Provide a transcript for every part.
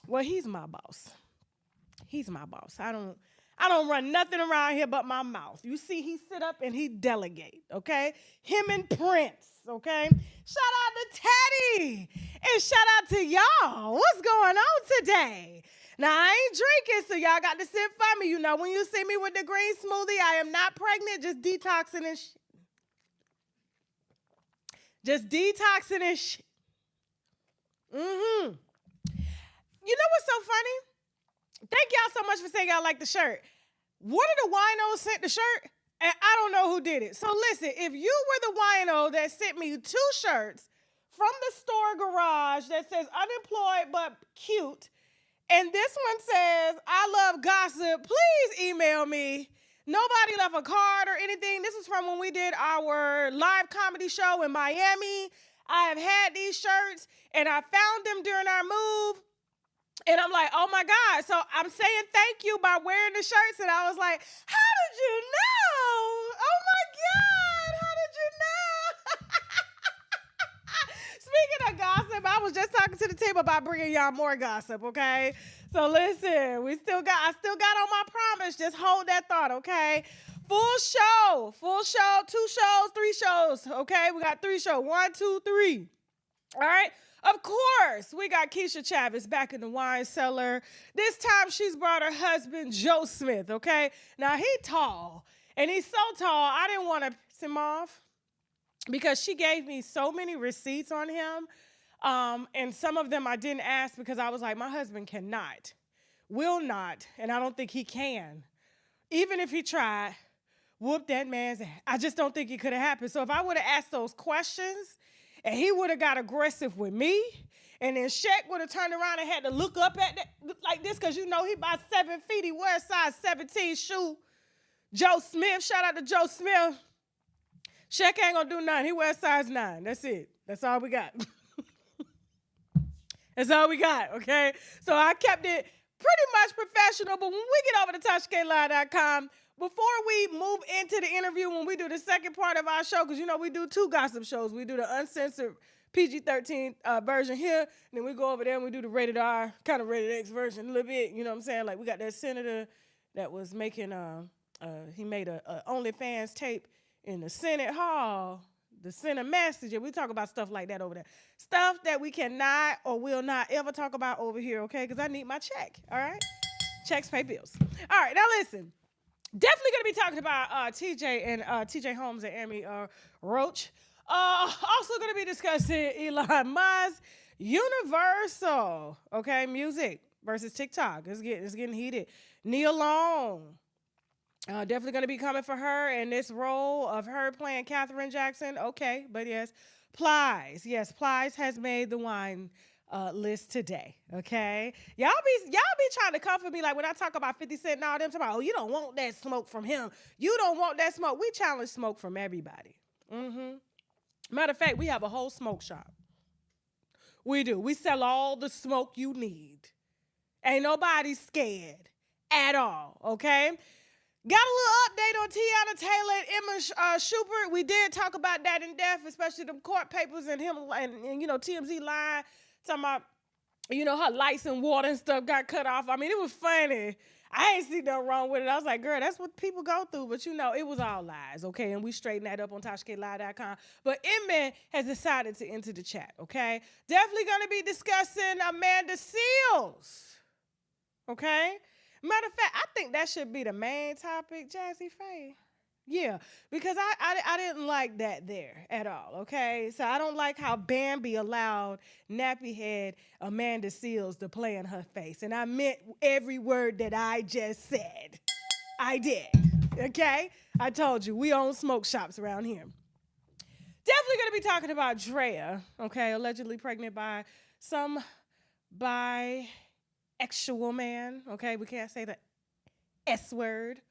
Well, he's my boss. He's my boss. I don't run nothing around here but my mouth. You see, he sit up and he delegate, okay? Him and Prince, okay? Shout out to Teddy and shout out to y'all. What's going on today? Now, I ain't drinking, so y'all got to sit for me. You know, when you see me with the green smoothie, I am not pregnant, just detoxing and shit. Just detoxing and shit. Mm-hmm. You know what's so funny? Thank y'all so much for saying y'all like the shirt. One of the winos sent the shirt, and I don't know who did it. So listen, if you were the wino that sent me 2 shirts from the store garage that says unemployed but cute, and this one says, I love gossip, please email me. Nobody left a card or anything. This is from when we did our live comedy show in Miami. I have had these shirts, and I found them during our move. And I'm like, oh, my God. So I'm saying thank you by wearing the shirts. And I was like, how did you know? Oh, my God. How did you know? Speaking of gossip, I was just talking to the team about bringing y'all more gossip, okay? So listen, I still got on my promise. Just hold that thought, okay? Full show, 2 shows, 3 shows, okay? We got 3 shows, 1, 2, 3. All right? Of course, we got Kesha Chavis back in the wine cellar. This time she's brought her husband, Joe Smith, okay? Now, he tall, and he's so tall, I didn't want to piss him off because she gave me so many receipts on him, and some of them I didn't ask because I was like, my husband cannot, will not, and I don't think he can. Even if he tried, whoop that man's ass. I just don't think it could have happened. So if I would have asked those questions, and he would have got aggressive with me, and then Shaq would have turned around and had to look up at that like this, because you know he about 7 feet. He wears size 17 shoe. Joe Smith, shout out to Joe Smith. Shaq ain't gonna do nothing. He wears size 9. That's it. That's all we got. That's all we got, okay? So I kept it pretty much professional, but when we get over to TashakLive.com, before we move into the interview, when we do the second part of our show, because, you know, we do 2 gossip shows. We do the uncensored PG-13 version here, and then we go over there and we do the rated R, kind of rated X version a little bit. You know what I'm saying? Like, we got that senator that was making, he made a OnlyFans tape in the Senate Hall, the Senate message, and we talk about stuff like that over there. Stuff that we cannot or will not ever talk about over here, okay? Because I need my check, all right? Checks pay bills. All right, now listen. Definitely going to be talking about TJ and TJ Holmes and Amy Roach. Also going to be discussing Elon Musk, Universal, okay, music versus TikTok. It's getting heated. Nia Long, definitely going to be coming for her in this role of her playing Katherine Jackson. Okay, but yes, Plies. Yes, Plies has made the wine list today, okay? Y'all be trying to comfort me like when I talk about 50 Cent and all them, talking about, oh, you don't want that smoke from him. You don't want that smoke. We challenge smoke from everybody. Matter of fact, we have a whole smoke shop. We do. We sell all the smoke you need. Ain't nobody scared at all, okay? Got a little update on Tiana Taylor and Emma Schubert. We did talk about that in depth, especially the court papers and him and you know, TMZ lying, talking about, you know, her lights and water and stuff got cut off. I mean, it was funny. I ain't see nothing wrong with it. I was like, girl, that's what people go through. But, you know, it was all lies, okay? And we straightened that up on TashakLive.com. But Emma has decided to enter the chat, okay? Definitely going to be discussing Amanda Seals, okay? Matter of fact, I think that should be the main topic, Jazzy Faye. Yeah, because I didn't like that there at all, okay? So I don't like how Bambi allowed nappy head Amanda Seals to play in her face. And I meant every word that I just said. I did, okay? I told you, we own smoke shops around here. Definitely going to be talking about Drea, okay? Allegedly pregnant by some bisexual man, okay? We can't say the S word.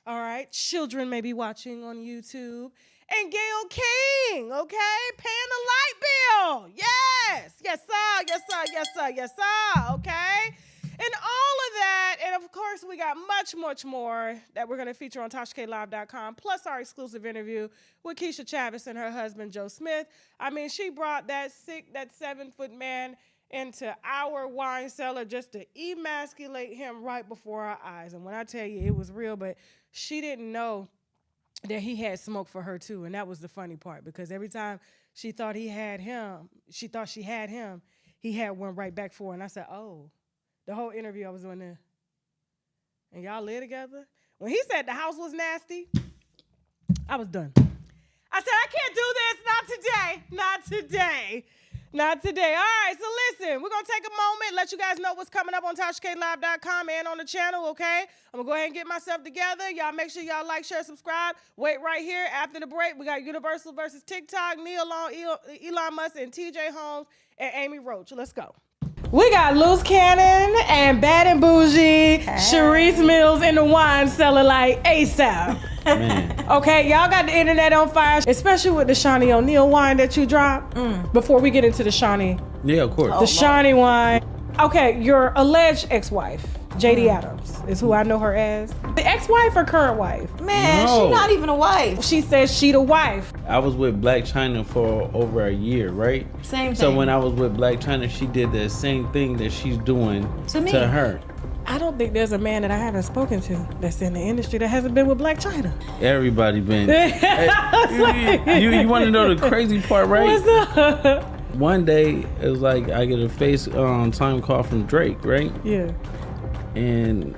All right, children may be watching on YouTube. And Gayle King, okay, paying the light bill. Yes, yes, sir, yes, sir, yes, sir, yes, sir, okay? And all of that, and of course, we got much more that we're going to feature on TashakLive.com, plus our exclusive interview with Kesha Chavis and her husband, Joe Smith. I mean, she brought that 7-foot man into our wine cellar just to emasculate him right before our eyes. And when I tell you, it was real, but she didn't know that he had smoke for her too. And that was the funny part, because every time she thought she had him, he had one right back for her. And I said, oh, the whole interview I was doing there. And y'all live together? When he said the house was nasty, I was done. I said, I can't do this, not today, not today. Not today. All right, so listen, we're going to take a moment, let you guys know what's coming up on TashakLive.com and on the channel, okay? I'm going to go ahead and get myself together. Y'all make sure y'all like, share, subscribe. Wait right here. After the break, we got Universal versus TikTok, Elon Musk, and TJ Holmes, and Amy Roach. Let's go. We got Loose Cannon and Bad and Bougie, Sharice Mills in the wine cellar like ASAP. Man. Okay, y'all got the internet on fire, especially with the Shawnee O'Neal wine that you dropped. Before we get into the Shawnee. Yeah, of course. The Shawnee wine. Okay, your alleged ex-wife, JD Adams, is who I know her as. The ex-wife or current wife? Man, no. She's not even a wife. She says she the wife. I was with Black China for over a year, right? Same thing. So when I was with Black China, she did the same thing that she's doing to her. I don't think there's a man that I haven't spoken to that's in the industry that hasn't been with Black China. Everybody been. You want to know the crazy part, right? What's up? One day, it was like I get a FaceTime call from Drake, right? Yeah. And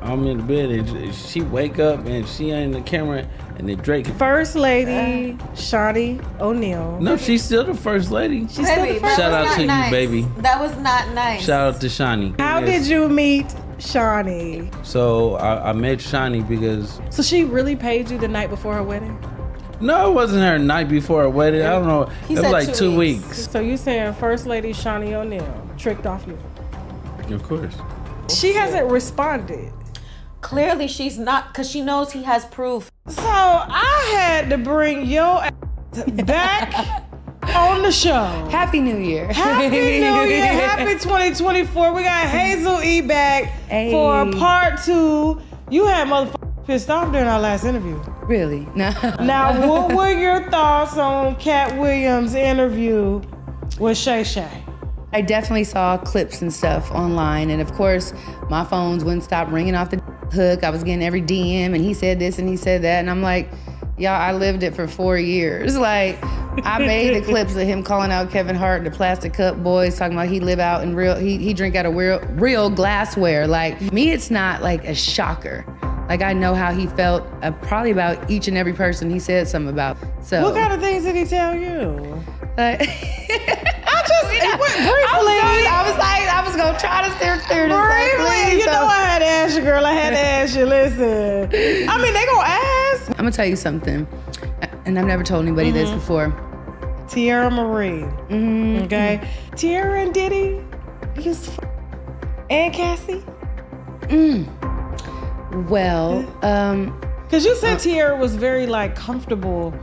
I'm in the bed and she wake up and she ain't in the camera and then Drake. First Lady Shawnee O'Neal. No, she's still the first lady. She's still the first. Shout out to nice. you, baby. That was not nice. Shout out to Shawnee. How did you meet Shawnee? So I met Shawnee because. So she really paid you the night before her wedding? No, it wasn't her night before her wedding. I don't know. It was like 2 weeks. So you saying First Lady Shawnee O'Neal tricked off you? Of course. She hasn't responded. Clearly she's not, because she knows he has proof. So I had to bring your ass back on the show. Happy New Year. Happy New Year. Happy 2024. We got Hazel E back for part 2. You had motherfuckers pissed off during our last interview. Really? No. Now, what were your thoughts on Cat Williams' interview with Shay Shay? I definitely saw clips and stuff online, and of course, my phones wouldn't stop ringing off the hook. I was getting every DM, and he said this and he said that, and I'm like, y'all, I lived it for 4 years. Like, I made the clips of him calling out Kevin Hart, the plastic cup boys, talking about he live out in he drink out of real glassware. Like, me, it's not like a shocker. Like, I know how he felt probably about each and every person he said something about. So, what kind of things did he tell you? I was gonna try to steer clear this. Briefly, you know I had to ask you, girl. I had to ask you. Listen, I mean, they gonna ask. I'm gonna tell you something, and I've never told anybody this before. Tierra Marie, okay? Tierra and Diddy used to and Cassie. Well, because you said Tierra was very like comfortable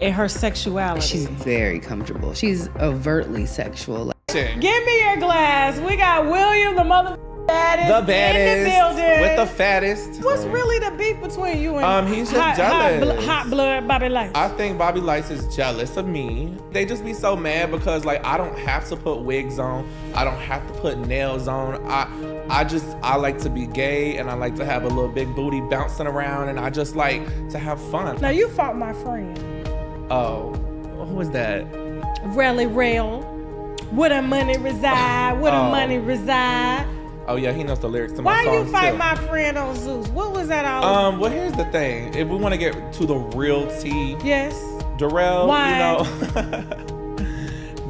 in her sexuality. She's very comfortable. She's overtly sexual. Give me your glass. We got William the mother baddest in the building. With the fattest. What's really the beef between you and He's just jealous. hot blood Bobby Lights? I think Bobby Lights is jealous of me. They just be so mad because like I don't have to put wigs on. I don't have to put nails on. I like to be gay and I like to have a little big booty bouncing around and I just like to have fun. Now you fought my friend. Oh, who was that? Rally Rail. Where the money reside? Where the money reside? Oh yeah, he knows the lyrics to my song. song. Why you fight my friend on Zeus? What was that all about? Well, here's the thing. If we want to get to the real tea, yes, Darrell, why? You know,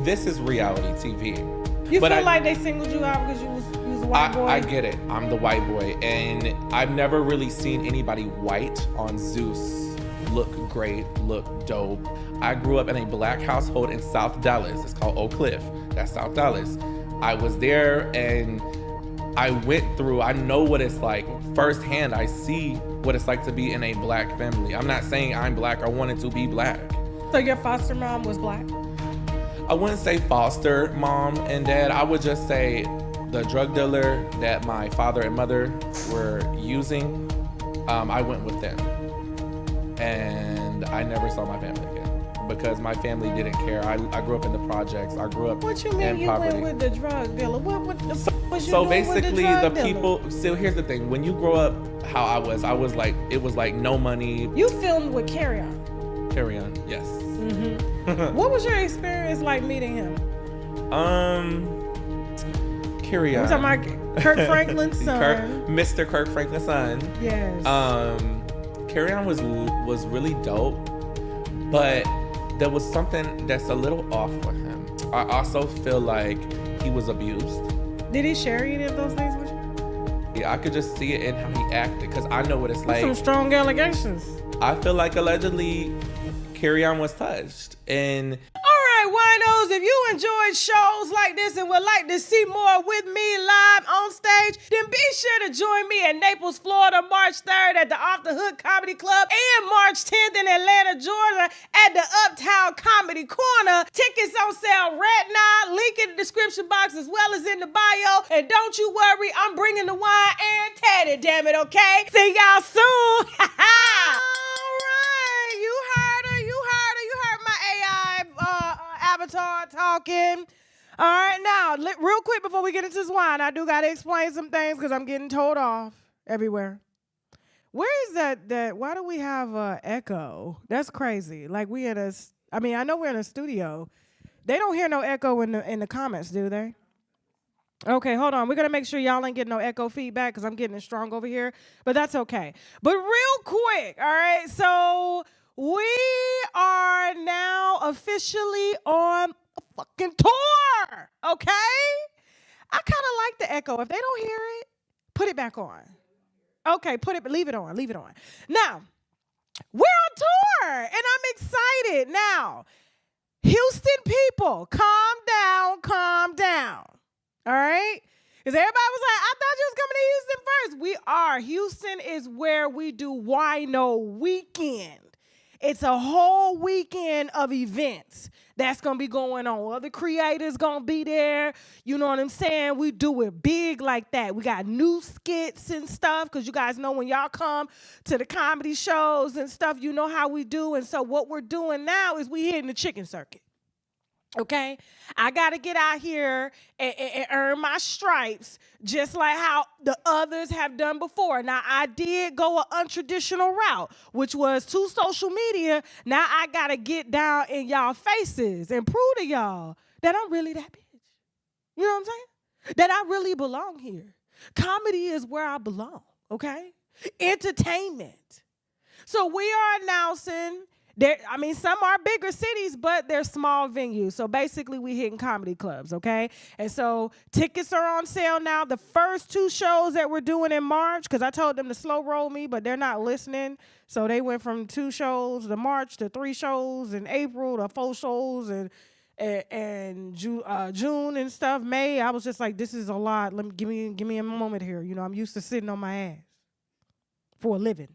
this is reality TV. You feel like they singled you out because you was a white boy? I get it. I'm the white boy, and I've never really seen anybody white on Zeus look great, look dope. I grew up in a black household in South Dallas. It's called Oak Cliff. That's South Dallas. I was there and I know what it's like firsthand. I see what it's like to be in a black family. I'm not saying I'm black or wanted to be black. So your foster mom was black? I wouldn't say foster mom and dad. I would just say the drug dealer that my father and mother were using, I went with them. And I never saw my family again because my family didn't care. I grew up in the projects. I grew up in poverty. What you mean you went with the drug dealer? What the fuck was you so doing basically with the the drug people, dealer? so here's the thing. When you grow up how I was like, it was like no money. You filmed with Carry On. Carry On, yes. Mm-hmm. What was your experience like meeting him? Carry On. I'm talking about Kirk Franklin's son. Mr. Kirk Franklin's son. Yes. Carry On was really dope, but there was something that's a little off with him. I also feel like he was abused. Did he share any of those things with you? Yeah, I could just see it in how he acted, because I know what it's like. Some strong allegations. I feel like allegedly Carry On was touched. And all right, winos, if you enjoyed shows like this and would like to see more with me live on stage, then be sure to join me in Naples, Florida, March 3rd at the Off the Hook Comedy Club and March 10th in Atlanta, Georgia at the Uptown Comedy Corner. Tickets on sale right now. Link in the description box as well as in the bio. And don't you worry, I'm bringing the wine and Teddy, damn it, okay? See y'all soon. All right, you heard her. You heard my AI avatar talking. All right, now, real quick before we get into this wine, I do got to explain some things because I'm getting told off everywhere. Where is that? Why do we have echo? That's crazy. Like we I know we're in a studio. They don't hear no echo in the comments, do they? Okay, hold on. We're going to make sure y'all ain't getting no echo feedback because I'm getting it strong over here. But that's okay. But real quick, all right, so we are now officially on a fucking tour, okay? I kind of like the echo. If they don't hear it, put it back on. Okay, leave it on. Now, we're on tour, and I'm excited. Now, Houston people, calm down. All right? Because everybody was like, I thought you was coming to Houston first. We are. Houston is where we do Wino Weekend. It's a whole weekend of events that's going to be going on. Other creators going to be there. You know what I'm saying? We do it big like that. We got new skits and stuff because you guys know when y'all come to the comedy shows and stuff, you know how we do. And so what we're doing now is we hitting the chicken circuit. Okay, I got to get out here and earn my stripes just like how the others have done before. Now, I did go an untraditional route, which was to social media. Now, I got to get down in y'all faces and prove to y'all that I'm really that bitch. You know what I'm saying? That I really belong here. Comedy is where I belong, okay? Entertainment. So we are announcing... some are bigger cities, but they're small venues. So basically, we hitting comedy clubs, okay? And so tickets are on sale now. The first 2 shows that we're doing in March, because I told them to slow roll me, but they're not listening. So they went from 2 shows in March to 3 shows in April to 4 shows and June and stuff. May, I was just like, this is a lot. Give me a moment here. You know, I'm used to sitting on my ass for a living.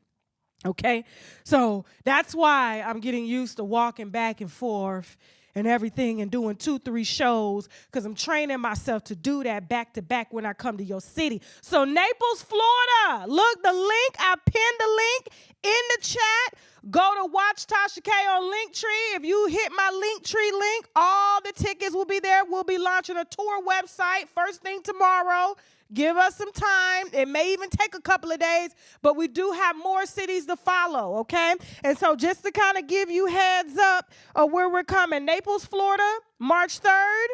Okay, so that's why I'm getting used to walking back and forth and everything and doing 2-3 shows because I'm training myself to do that back to back when I come to your city. So Naples, Florida, look, the link, I pinned the link in the chat. Go to Watch Tasha K on Linktree. If you hit my Linktree link, all the tickets will be there. We'll be launching a tour website first thing tomorrow. Give us some time. It may even take a couple of days, but we do have more cities to follow, okay? And so just to kind of give you heads up of where we're coming, Naples, Florida, March 3rd.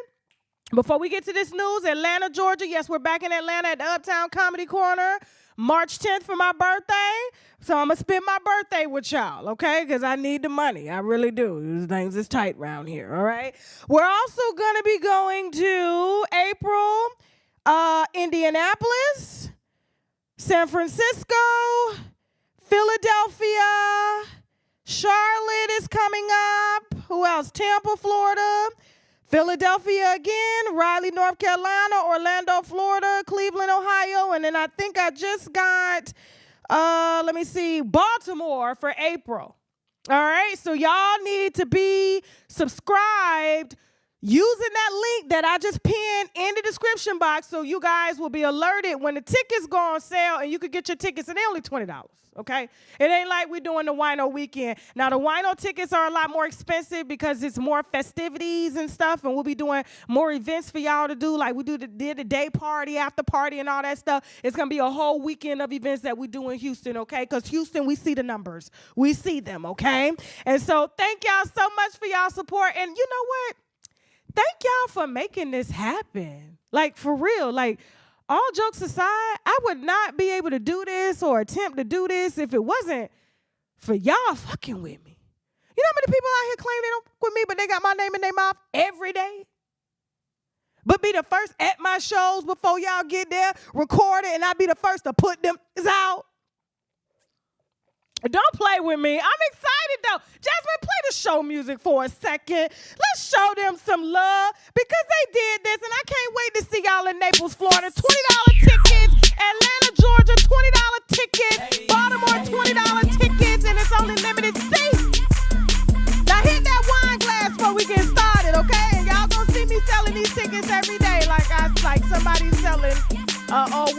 Before we get to this news, Atlanta, Georgia. Yes, we're back in Atlanta at the Uptown Comedy Corner. March 10th for my birthday. So I'm going to spend my birthday with y'all, okay? Because I need the money. I really do. Things is tight around here, all right? We're also going to be going to April, Indianapolis, San Francisco, Philadelphia, Charlotte is coming up. Who else? Tampa, Florida, Philadelphia again, Raleigh, North Carolina, Orlando, Florida, Cleveland, Ohio, and then I think I just got, Baltimore for April. All right, so y'all need to be subscribed using that link that I just pinned in the description box so you guys will be alerted when the tickets go on sale and you can get your tickets, and they're only $20, okay? It ain't like we're doing the Wino weekend. Now, the Wino tickets are a lot more expensive because it's more festivities and stuff, and we'll be doing more events for y'all to do, like we did the day party, after party, and all that stuff. It's going to be a whole weekend of events that we do in Houston, okay? Because Houston, we see the numbers. We see them, okay? And so thank y'all so much for y'all support, and you know what? Thank y'all for making this happen. Like, for real. Like, all jokes aside, I would not be able to do this or attempt to do this if it wasn't for y'all fucking with me. You know how many people out here claim they don't fuck with me, but they got my name in their mouth every day? But be the first at my shows before y'all get there, record it, and I be the first to put them out. Don't play with me. I'm excited, though. Jasmine, play the show music for a second. Let's show them some love because they did this, and I can't wait to see y'all in Naples, Florida. $20 tickets. Atlanta, Georgia, $20 tickets. Baltimore, $20 tickets, and it's only limited seats. Now hit that wine glass before we get started, okay? And y'all gonna see me selling these tickets every day like somebody's selling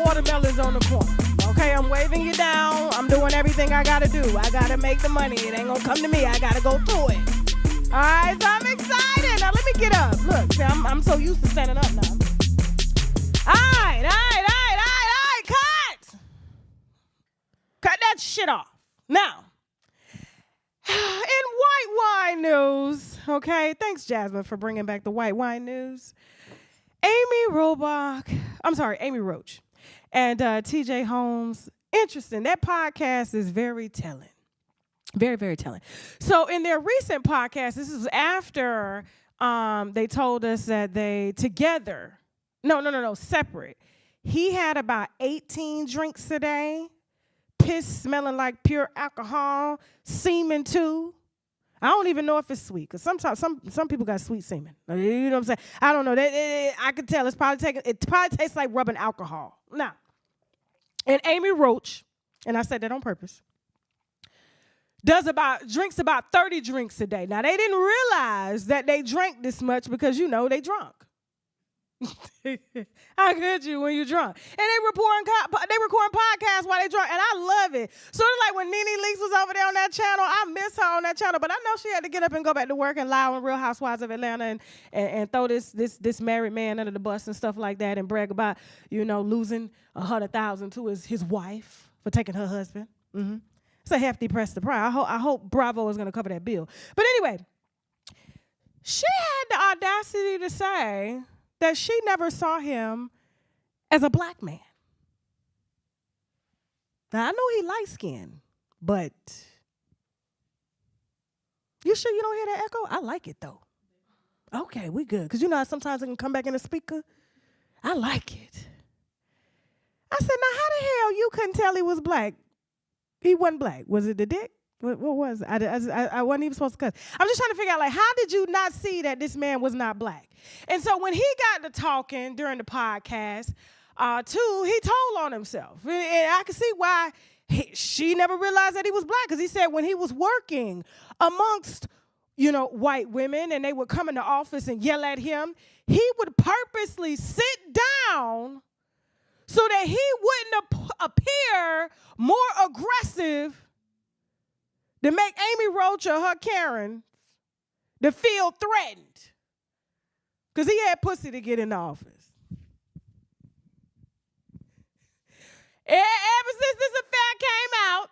watermelons on the corner. Okay, I'm waving you down. I'm doing everything I gotta do. I gotta make the money. It ain't gonna come to me. I gotta go through it. All right, so I'm excited. Now let me get up. Look, see, I'm so used to standing up now. All right, cut. Cut that shit off. Now, in white wine news, okay, thanks, Jasmine, for bringing back the white wine news. Amy Roach and TJ Holmes, interesting. That podcast is very telling. Very, very telling. So in their recent podcast, this is after they told us that they together, separate. He had about 18 drinks a day, piss smelling like pure alcohol, semen too. I don't even know if it's sweet, because sometimes some people got sweet semen. You know what I'm saying? I don't know. I could tell it probably tastes like rubbing alcohol. Now, and Amy Roach, and I said that on purpose, drinks about 30 drinks a day. Now, they didn't realize that they drank this much because, they drunk. How could you when you're drunk? And they recording podcasts while they drunk, and I love it. Sort of like when Nene Leakes was over there on that channel. I miss her on that channel, but I know she had to get up and go back to work and lie on Real Housewives of Atlanta and throw this married man under the bus and stuff like that and brag about, losing $100,000 to his wife for taking her husband. Mm-hmm. It's a hefty price to pay. I hope Bravo is going to cover that bill. But anyway, she had the audacity to say that she never saw him as a black man. Now, I know he light-skinned, but you sure you don't hear that echo? I like it, though. Okay, we good. Because how sometimes it can come back in the speaker? I like it. I said, now, how the hell you couldn't tell he was black? He wasn't black. Was it the dick? What was it? I wasn't even supposed to cuss. I'm just trying to figure out, how did you not see that this man was not black? And so when he got to talking during the podcast, too, he told on himself. And I can see why she never realized that he was black, because he said when he was working amongst, white women, and they would come in the office and yell at him, he would purposely sit down so that he wouldn't appear more aggressive to make Amy Roach or her Karen to feel threatened. Because he had pussy to get in the office. Ever since this affair came out,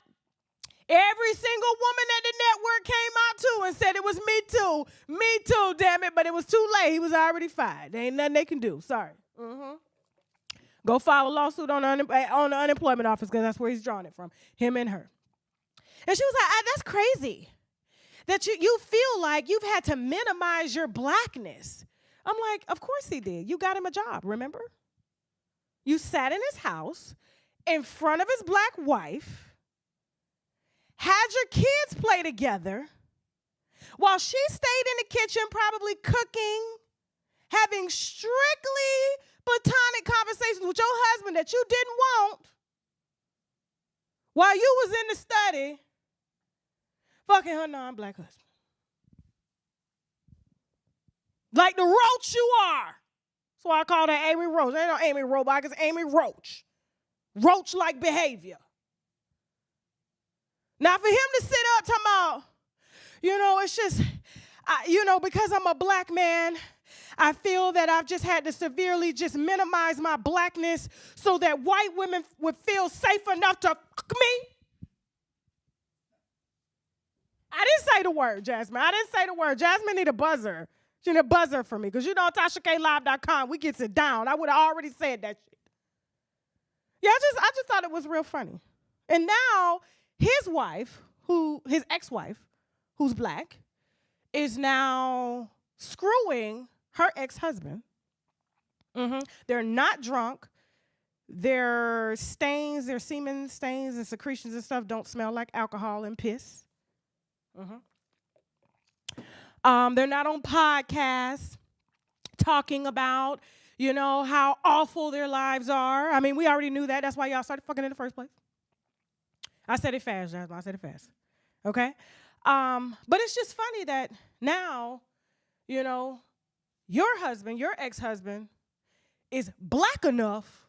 every single woman at the network came out too and said it was me too. Me too, damn it. But it was too late. He was already fired. There ain't nothing they can do. Sorry. Go file a lawsuit on the unemployment office because that's where he's drawing it from, him and her. And she was like, that's crazy that you feel like you've had to minimize your blackness. I'm like, of course he did. You got him a job, remember? You sat in his house in front of his black wife, had your kids play together, while she stayed in the kitchen probably cooking, having strictly platonic conversations with your husband that you didn't want, while you was in the study fucking her non-black husband. Like the roach you are. That's why I call her Amy Roach. Ain't no Amy Robach, it's Amy Roach. Roach-like behavior. Now, for him to sit up talking about, it's just, because I'm a black man, I feel that I've just had to severely just minimize my blackness so that white women would feel safe enough to fuck me. I didn't say the word, Jasmine. I didn't say the word. Jasmine need a buzzer. She need a buzzer for me because TashaKLive.com, we gets it down. I would have already said that shit. Yeah, I just thought it was real funny. And now his wife, his ex-wife, who's black, is now screwing her ex-husband. They're not drunk. Their stains, their semen stains and secretions and stuff don't smell like alcohol and piss. They're not on podcasts talking about, how awful their lives are. I mean, we already knew that. That's why y'all started fucking in the first place. I said it fast, Jasmine. I said it fast. Okay? But it's just funny that now, your husband, your ex-husband, is black enough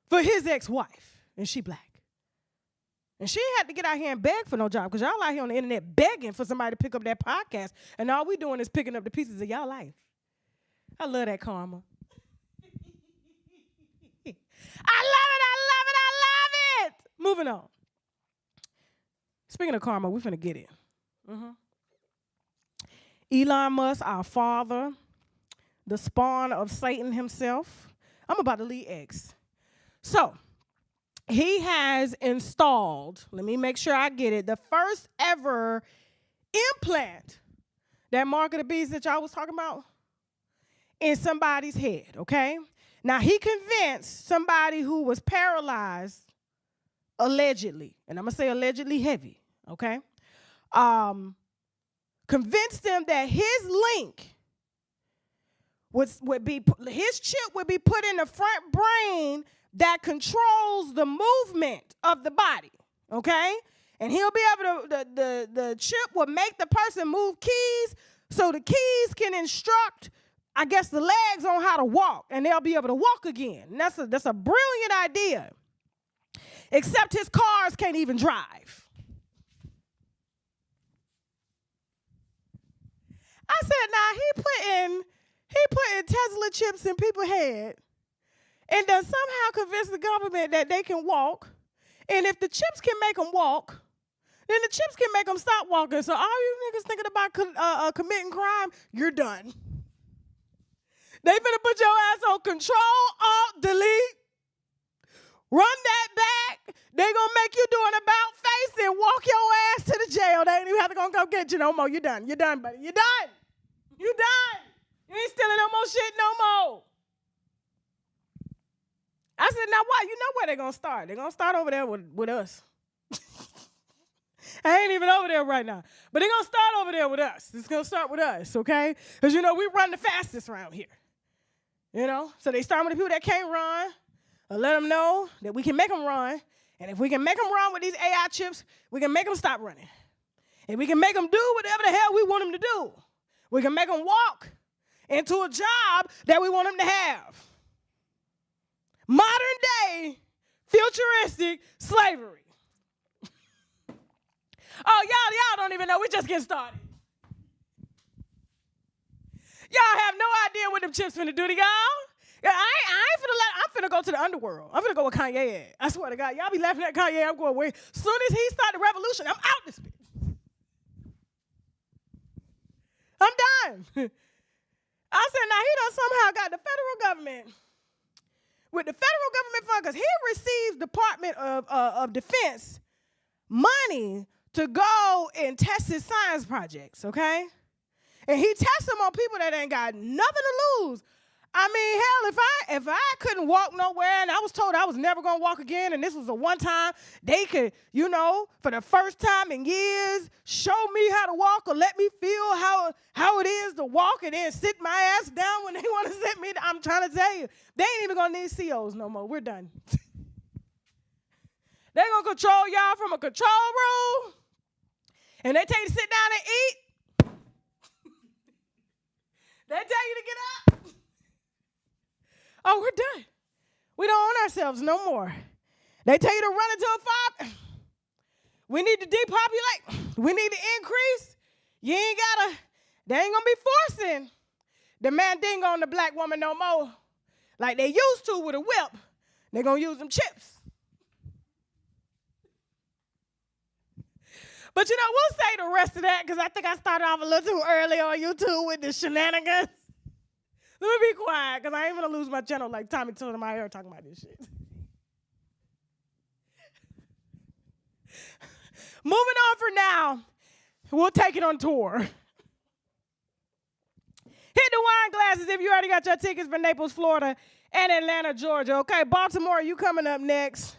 for his ex-wife, and she black. And she ain't had to get out here and beg for no job because y'all out here on the internet begging for somebody to pick up that podcast, and all we doing is picking up the pieces of y'all life. I love that karma. I love it. Moving on. Speaking of karma, we're finna get it. Elon Musk, our father, the spawn of Satan himself. I'm about to lead X. So, he has installed, let me make sure I get it, the first ever implant, that mark of the beast that y'all was talking about, in somebody's head, okay? Now, he convinced somebody who was paralyzed, allegedly, and I'm going to say allegedly heavy, okay? Convinced them that his link would be, his chip would be put in the front brain that controls the movement of the body, okay? And he'll be able to, the chip will make the person move keys so the keys can instruct, I guess, the legs on how to walk, and they'll be able to walk again. And that's a brilliant idea, except his cars can't even drive. I said, nah, he putting Tesla chips in people's head and then somehow convince the government that they can walk. And if the chips can make them walk, then the chips can make them stop walking. So all you niggas thinking about committing crime, you're done. They finna put your ass on Control, Alt, Delete. Run that back. They gonna make you do an about face and walk your ass to the jail. They ain't even have to come get you no more. You're done. You're done, buddy. You're done. You done. You ain't stealing no more shit no more. I said, now why? You know where they're going to start. They're going to start over there with us. I ain't even over there right now. But they're going to start over there with us. It's going to start with us, okay? Because, we run the fastest around here. So they start with the people that can't run, or let them know that we can make them run. And if we can make them run with these AI chips, we can make them stop running. And we can make them do whatever the hell we want them to do. We can make them walk into a job that we want them to have. Modern day, futuristic slavery. Oh, y'all don't even know. We just getting started. Y'all have no idea what them chips finna do to y'all. Yeah, I'm finna go to the underworld. I'm finna go with Kanye at. I swear to God. Y'all be laughing at Kanye. I'm going, wait. As soon as he start the revolution, I'm out this bitch. I'm done. I said, now he done somehow got the federal government. With the federal government fund, because he receives Department of Defense money to go and test his science projects, okay? And he tests them on people that ain't got nothing to lose. I mean, hell, if I couldn't walk nowhere and I was told I was never going to walk again and this was a one time, they could, for the first time in years, show me how to walk or let me feel how it is to walk and then sit my ass down when they want to sit me down. I'm trying to tell you, they ain't even going to need COs no more. We're done. They're going to control y'all from a control room and they tell you to sit down and eat. They tell you to get up. Oh, we're done. We don't own ourselves no more. They tell you to run into a fire. We need to depopulate. We need to increase. You ain't gotta, they ain't gonna be forcing the mandingo on the black woman no more like they used to with a whip. They're gonna use them chips. But we'll say the rest of that because I think I started off a little too early on YouTube with the shenanigans. Let me be quiet, because I ain't going to lose my channel like Tommy Tiller in my hair talking about this shit. Moving on for now, we'll take it on tour. Hit the wine glasses if you already got your tickets for Naples, Florida, and Atlanta, Georgia. Okay, Baltimore, you coming up next.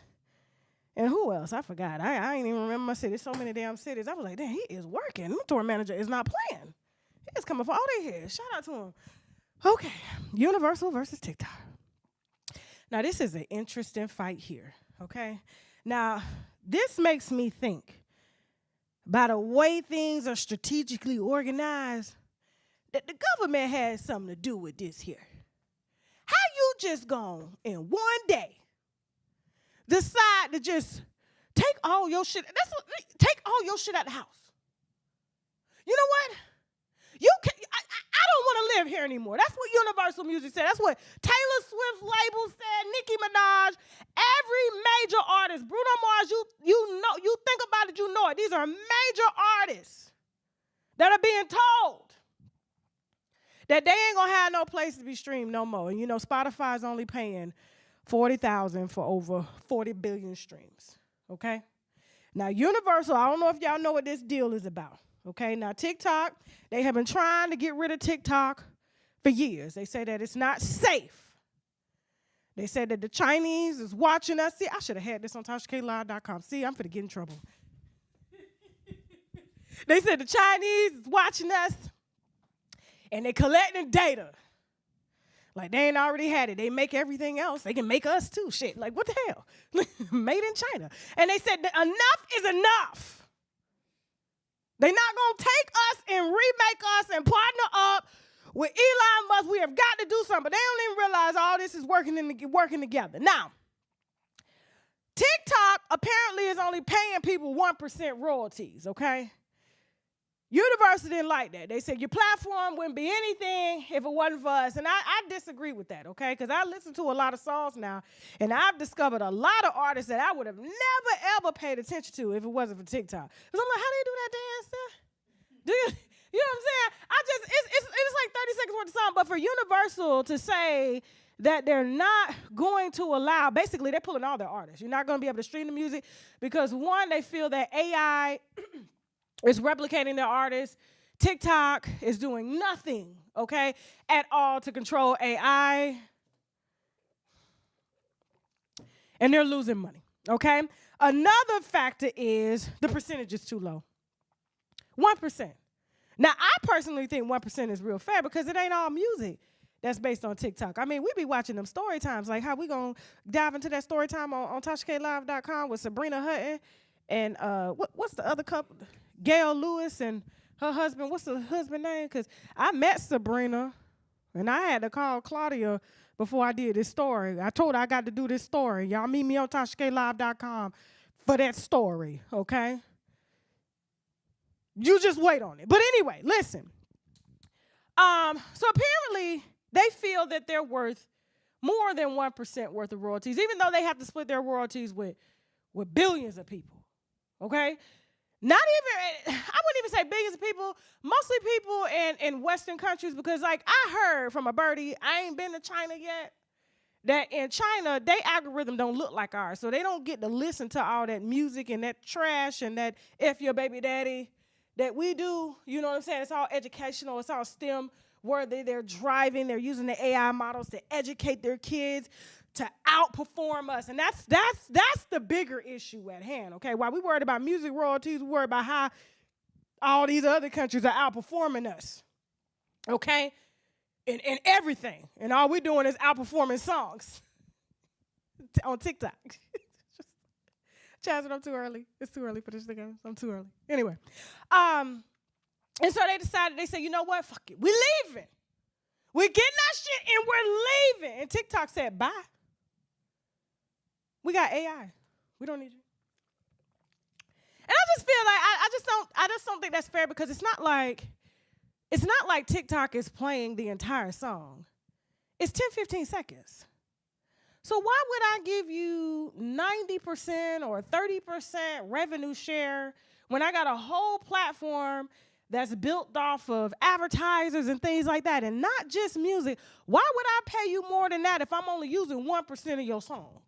And who else? I forgot. I ain't even remember my city. So many damn cities. I was like, damn, he is working. My tour manager is not playing. He is coming for all they here. Shout out to him. Okay, Universal versus TikTok. Now, this is an interesting fight here, okay? Now, this makes me think, by the way things are strategically organized, that the government has something to do with this here. How you just gone in one day decide to just take all your shit, take all your shit out the house? You know what? I don't want to live here anymore. That's what Universal Music said. That's what Taylor Swift's label said, Nicki Minaj, every major artist, Bruno Mars, you think about it, you know it. These are major artists that are being told that they ain't going to have no place to be streamed no more. And Spotify's only paying $40,000 for over 40 billion streams, okay? Now, Universal, I don't know if y'all know what this deal is about. Okay, now TikTok, they have been trying to get rid of TikTok for years. They say that it's not safe. They said that the Chinese is watching us. See, I should have had this on TashaKLive.com. See, I'm finna get in trouble. They said the Chinese is watching us and they collecting data. Like they ain't already had it. They make everything else. They can make us too. Shit, like what the hell? Made in China. And they said that enough is enough. They're not going to take us and remake us and partner up with Elon Musk. We have got to do something. But they don't even realize all this is working together. Now, TikTok apparently is only paying people 1% royalties, okay? Universal didn't like that. They said your platform wouldn't be anything if it wasn't for us. And I disagree with that, okay? Because I listen to a lot of songs now, and I've discovered a lot of artists that I would have never, ever paid attention to if it wasn't for TikTok. Because I'm like, how they do that dance stuff? Do you know what I'm saying? It's like 30 seconds worth of song. But for Universal to say that they're not going to allow, basically they're pulling all their artists. You're not going to be able to stream the music because, one, they feel that AI is replicating their artists. TikTok is doing nothing, okay, at all to control AI. And they're losing money, okay? Another factor is the percentage is too low. 1%. Now, I personally think 1% is real fair because it ain't all music that's based on TikTok. I mean, we be watching them story times, like how we gonna dive into that story time on TashaKLive.com with Sabrina Hutton and what's the other couple? Gail Lewis and her husband. What's the husband name? Because I met Sabrina, and I had to call Claudia before I did this story. I told her I got to do this story. Y'all meet me on tashaklive.com for that story, okay? You just wait on it. But anyway, listen. So apparently they feel that they're worth more than 1% worth of royalties, even though they have to split their royalties with billions of people, okay? Not even, I wouldn't even say billions of people, mostly people in Western countries, because like I heard from a birdie, I ain't been to China yet, that in China, their algorithm don't look like ours, so they don't get to listen to all that music and that trash and that F your baby daddy that we do. You know what I'm saying? It's all educational, it's all STEM worthy. They're driving, they're using the AI models to educate their kids to outperform us. And that's the bigger issue at hand, okay? While we worried about music royalties, we worried about how all these other countries are outperforming us, okay? In everything. And all we're doing is outperforming songs on TikTok. Chaz, I'm too early. It's too early for this thing. I'm too early. Anyway. And so they decided, they said, you know what? Fuck it. We're leaving. We're getting our shit and we're leaving. And TikTok said, bye. We got AI. We don't need you. And I just feel like I just don't think that's fair, because it's not like TikTok is playing the entire song. It's 10, 15 seconds. So why would I give you 90% or 30% revenue share when I got a whole platform that's built off of advertisers and things like that, and not just music? Why would I pay you more than that if I'm only using 1% of your song?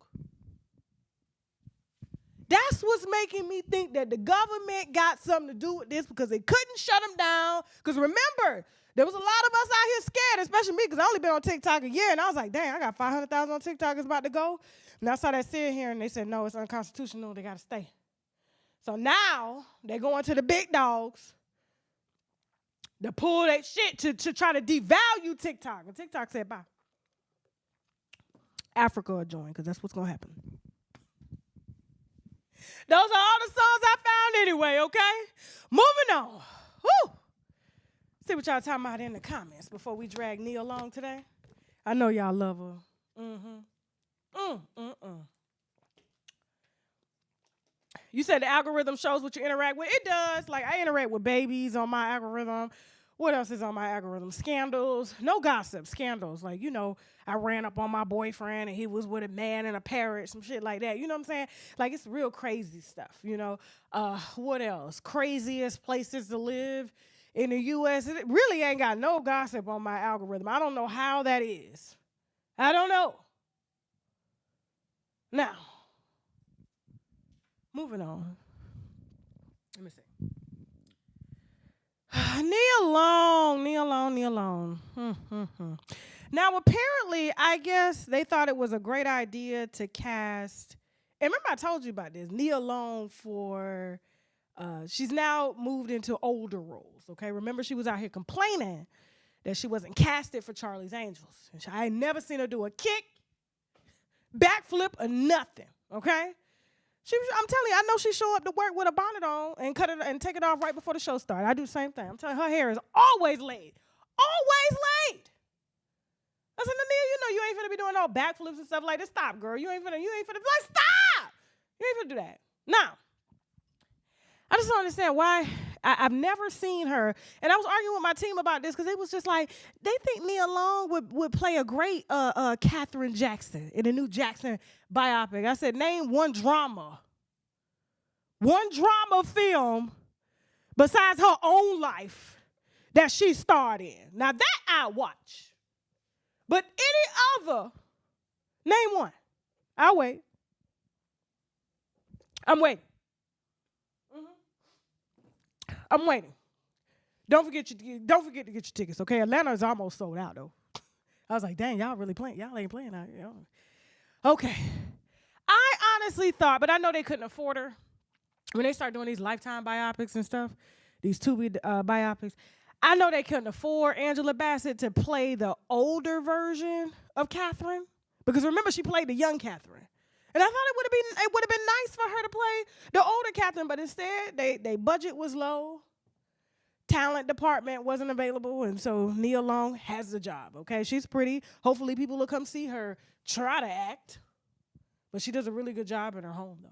That's what's making me think that the government got something to do with this, because they couldn't shut them down. Because remember, there was a lot of us out here scared, especially me, because I only been on TikTok a year, and I was like, dang, I got 500,000 on TikTok, it's about to go. And I saw that sit here, and they said, no, it's unconstitutional, they got to stay. So now they're going to the big dogs to pull that shit to try to devalue TikTok. And TikTok said, bye. Africa will join, because that's what's going to happen. Those are all the songs I found anyway, okay? Moving on. Woo! See what y'all talking about in the comments before we drag Nia along today. I know y'all love her. You said the algorithm shows what you interact with. It does. Like, I interact with babies on my algorithm. What else is on my algorithm? Scandals. No gossip. Scandals. Like, you know, I ran up on my boyfriend and he was with a man and a parrot, some shit like that. You know what I'm saying? Like, it's real crazy stuff, you know. What else? Craziest places to live in the U.S. It really ain't got no gossip on my algorithm. I don't know how that is. I don't know. Now, moving on. Let me see. Knee alone. Now, apparently, I guess they thought it was a great idea to cast, and remember I told you about this, Nia Long for, she's now moved into older roles, okay? Remember, she was out here complaining that she wasn't casted for Charlie's Angels. And I ain't never seen her do a kick, backflip, or nothing, okay? I'm telling you, I know she show up to work with a bonnet on and cut it and take it off right before the show started. I do the same thing. I'm telling you, her hair is always laid. Always laid. I said, Nia, you know you ain't finna be doing all backflips and stuff like this. Stop, girl. You ain't finna, like, stop. You ain't finna do that. Now, I just don't understand why. I've never seen her. And I was arguing with my team about this because it was just like, they think Nia Long would play a great Katherine Jackson in the new Jackson biopic. I said, name one drama film besides her own life that she starred in. Now that I watch. But any other, name one. I'll wait. I'm waiting. I'm waiting. Don't forget to get your tickets, okay? Atlanta is almost sold out, though. I was like, dang, y'all really playing? Y'all ain't playing out here. Okay. I honestly thought, but I know they couldn't afford her. When they start doing these Lifetime biopics and stuff, these Tubi biopics, I know they couldn't afford Angela Bassett to play the older version of Catherine. Because remember, she played the young Catherine. And I thought it would have been nice for her to play the older Catherine, but instead they budget was low. Talent department wasn't available, and so Nia Long has the job, okay? She's pretty. Hopefully people will come see her try to act, but she does a really good job in her home, though.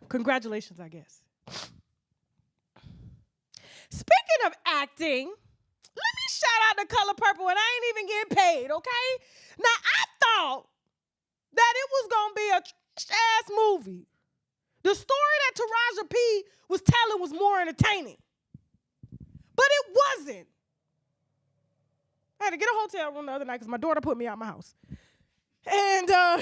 Congratulations, I guess. Speaking of acting, let me shout out The Color Purple, and I ain't even getting paid, okay? Now, I thought that it was going to be a trash-ass movie. The story that Taraji P was telling was more entertaining. But it wasn't. I had to get a hotel room the other night because my daughter put me out my house. And, oh,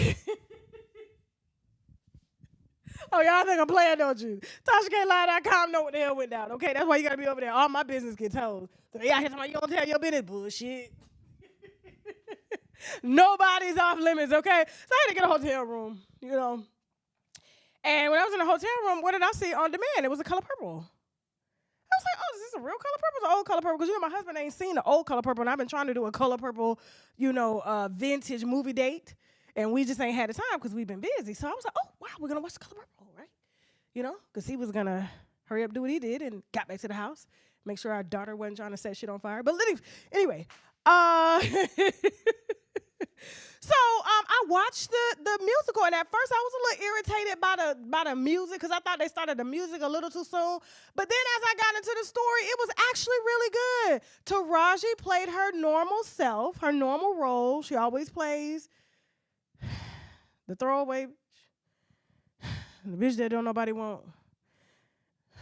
y'all think I'm playing, don't you? TashaKLive.com know what the hell went down, okay? That's why you got to be over there. All my business gets told. So they out here talking about you don't tell your business. Bullshit. Nobody's off limits, okay? So I had to get a hotel room, you know. And when I was in the hotel room, what did I see on demand? It was a Color Purple. I was like, oh, is this a real Color Purple? It's an old Color Purple. Because, you know, my husband ain't seen the old Color Purple, and I've been trying to do a Color Purple, you know, vintage movie date. And we just ain't had the time because we've been busy. So I was like, oh, wow, we're going to watch the Color Purple, right? You know, because he was going to hurry up, do what he did, and got back to the house. Make sure our daughter wasn't trying to set shit on fire. But anyway, so I watched the musical, and at first I was a little irritated by the music because I thought they started the music a little too soon. But then as I got into the story, it was actually really good. Taraji played her normal self, her normal role. She always plays the throwaway, the bitch that don't nobody want,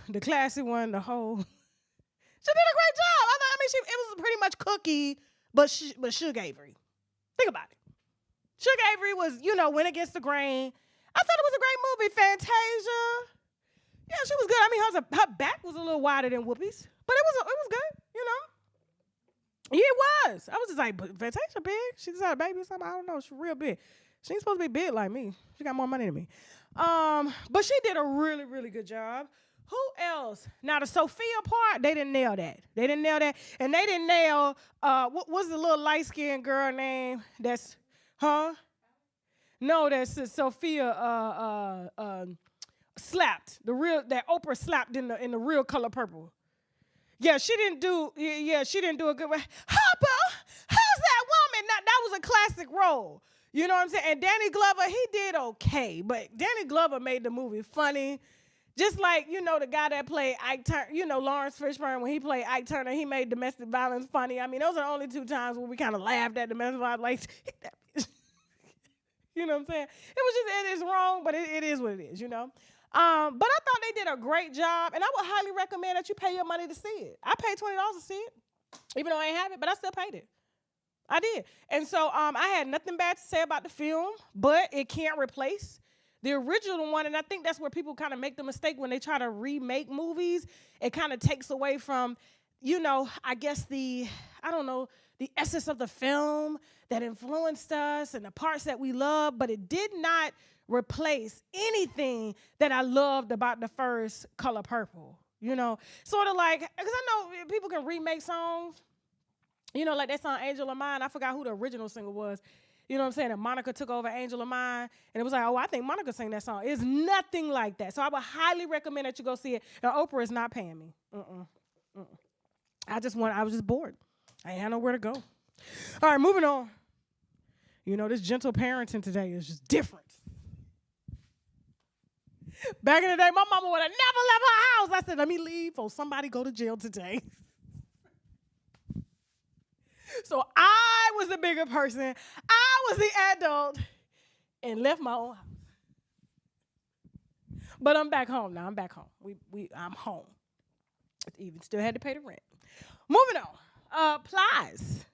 the classy one, the whole. She did a great job. It was pretty much Cookie, but Suge Avery. Think about it. Suge Avery was, you know, went against the grain. I thought it was a great movie. Fantasia. Yeah, she was good. I mean, her back was a little wider than Whoopi's, but it was good, you know. Yeah, it was. I was just like, but Fantasia big. She just had a baby or something. I don't know. She's real big. She ain't supposed to be big like me. She got more money than me. But she did a really, really good job. Who else? Now, the Sophia part, they didn't nail that. And they didn't nail, what was the little light-skinned girl name that's, No, that's Sophia slapped. That Oprah slapped in the real Color Purple. Yeah, she didn't do a good way. Hopper, how's that woman? That was a classic role. You know what I'm saying? And Danny Glover, he did okay, but Danny Glover made the movie funny. Just like, you know, the guy that played Ike Turner, you know, Lawrence Fishburne, when he played Ike Turner, he made domestic violence funny. I mean, those are the only two times where we kind of laughed at domestic violence. Like, you know what I'm saying? It is wrong, but it is what it is, you know? But I thought they did a great job, and I would highly recommend that you pay your money to see it. I paid $20 to see it, even though I ain't have it, but I still paid it. I did. And so I had nothing bad to say about the film, but it can't replace the original one, and I think that's where people kind of make the mistake when they try to remake movies. It kind of takes away from, you know, I guess the essence of the film that influenced us and the parts that we love, but it did not replace anything that I loved about the first Color Purple, you know? Sort of like, because I know people can remake songs, you know, like that song Angel of Mine. I forgot who the original singer was. You know what I'm saying? And Monica took over Angel of Mine. And it was like, oh, I think Monica sang that song. It's nothing like that. So I would highly recommend that you go see it. Now, Oprah is not paying me. I was just bored. I ain't had nowhere to go. All right, moving on. You know, this gentle parenting today is just different. Back in the day, my mama would have never left her house. I said, let me leave or somebody go to jail today. So I was the bigger person. I was the adult and left my own house. But I'm back home now. I'm back home. I'm home. Even still had to pay the rent. Moving on. Plies.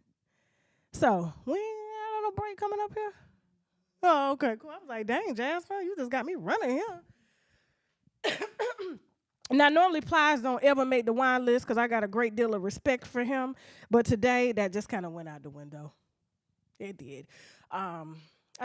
So we ain't got no break coming up here. Oh, okay, cool. I was like, dang, Jasper, you just got me running here. Now, normally Plies don't ever make the wine list because I got a great deal of respect for him. But today, that just kind of went out the window. It did. I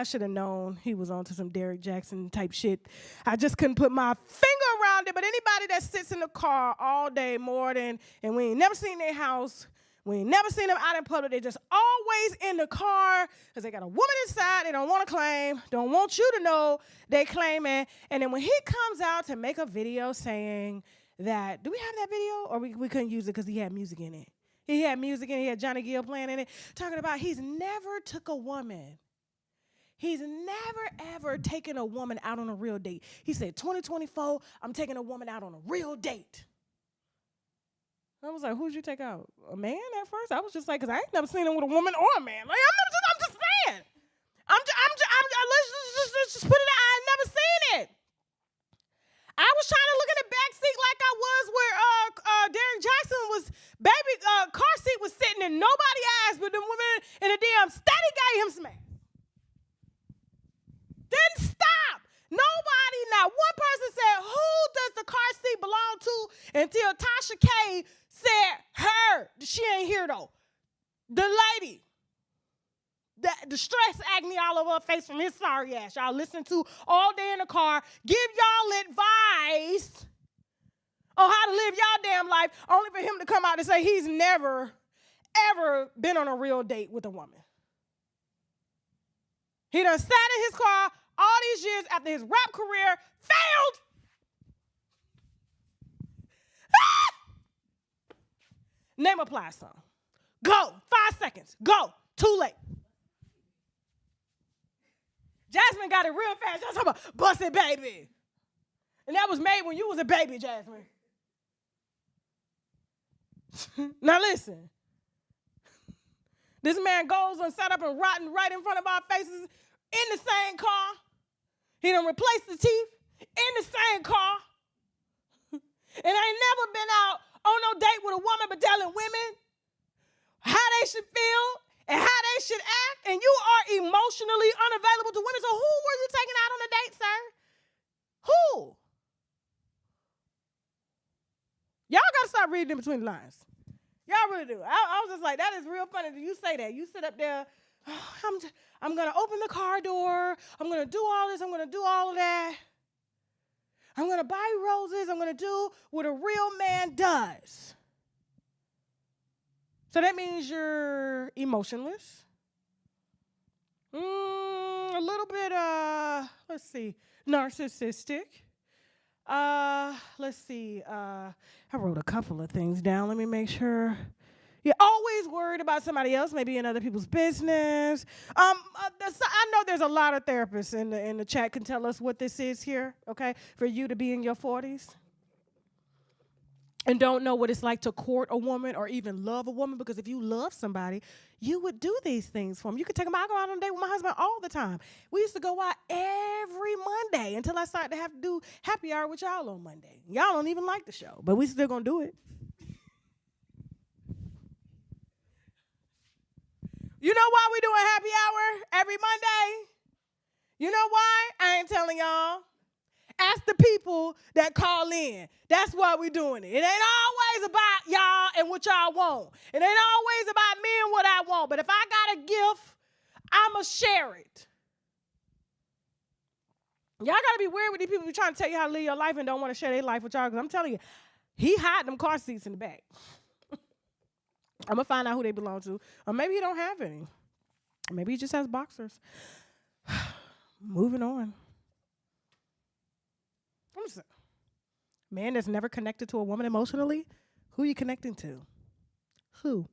should have known he was onto some Derrick Jackson type shit. I just couldn't put my finger around it. But anybody that sits in the car all day and we ain't never seen their house, We ain't never seen them out in public. They just always in the car because they got a woman inside they don't want to claim, don't want you to know they claiming. And then when he comes out to make a video saying that, do we have that video? Or we couldn't use it because he had music in it. He had music in it. He had Johnny Gill playing in it. Talking about he's never took a woman. He's never, ever taken a woman out on a real date. He said, 2024, I'm taking a woman out on a real date. I was like, who'd you take out? A man at first? I was just like, because I ain't never seen him with a woman or a man. Like, I'm just saying. Let's just put it out. I ain't never seen it. I was trying to look in the back seat like I was where Derrick Jackson was, baby car seat was sitting and nobody asked, but the woman in the damn steady gave him smack. Didn't stop. Nobody, not one person said, who does the car seat belong to until Tasha K said her. She ain't here though. The lady. The stress agony all over her face from his sorry ass. Y'all listen to all day in the car. Give y'all advice on how to live y'all damn life, only for him to come out and say he's never, ever been on a real date with a woman. He done sat in his car all these years after his rap career failed. Name apply song. Go. 5 seconds. Go. Too late. Jasmine got it real fast. Y'all talking about bust it, baby. And that was made when you was a baby, Jasmine. Now listen. This man goes and set up and rotten right in front of our faces in the same car. He done replaced the teeth in the same car. And ain't never been out on no date with a woman but telling women how they should feel and how they should act, and you are emotionally unavailable to women. So who were you taking out on a date, sir? Who? Y'all got to stop reading in between the lines. Y'all really do. I was just like, that is real funny that you say that. You sit up there, oh, I'm going to open the car door. I'm going to do all this. I'm going to do all of that. I'm going to buy roses. I'm going to do what a real man does. So that means you're emotionless. A little bit, let's see, narcissistic. Let's see, I wrote a couple of things down. Let me make sure. You're always worried about somebody else, maybe in other people's business. I know there's a lot of therapists in the chat can tell us what this is here, okay, for you to be in your 40s. And don't know what it's like to court a woman or even love a woman, because if you love somebody, you would do these things for them. You could take them out. I go out on a date with my husband all the time. We used to go out every Monday until I started to have to do happy hour with y'all on Monday. Y'all don't even like the show, but we still gonna do it. You know why we doing happy hour every Monday? You know why? I ain't telling y'all. Ask the people that call in. That's why we're doing it. It ain't always about y'all and what y'all want. It ain't always about me and what I want. But if I got a gift, I'ma share it. Y'all gotta be weird with these people who trying to tell you how to live your life and don't want to share their life with y'all. Because I'm telling you, he hide them car seats in the back. I'm gonna find out who they belong to. Or maybe he don't have any. Maybe he just has boxers. Moving on. Man that's never connected to a woman emotionally? Who are you connecting to? Who?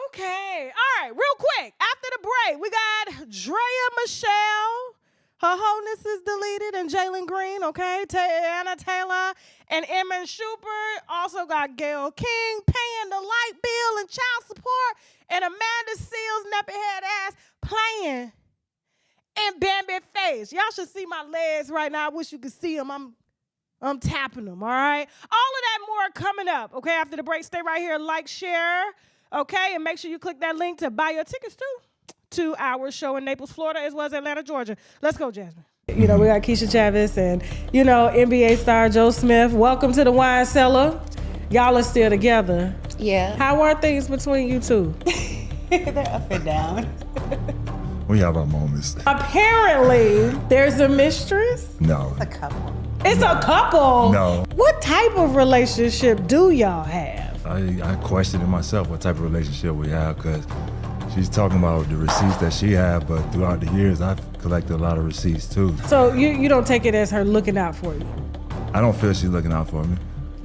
Okay. All right, real quick. After the break, we got Drea Michelle. Her wholeness is deleted. And Jalen Green, okay? Anna Taylor and Emma Schubert. Also got Gayle King paying the light bill and child support. And Amanda Seals, nappy head ass, playing in Bambi face. Y'all should see my legs right now. I wish you could see them. I'm tapping them, all right? All of that more coming up, okay? After the break, stay right here, like, share, okay? And make sure you click that link to buy your tickets, too, to our show in Naples, Florida, as well as Atlanta, Georgia. Let's go, Jasmine. You know, we got Kesha Chavis and, you know, NBA star Joe Smith. Welcome to the wine cellar. Y'all are still together. Yeah. How are things between you two? They're up and down. We have our moments. Apparently, there's a mistress. No. A couple. It's a couple. No. What type of relationship do y'all have? I questioned it myself what type of relationship we have, because she's talking about the receipts that she have, but throughout the years, I've collected a lot of receipts too. So you don't take it as her looking out for you? I don't feel she's looking out for me.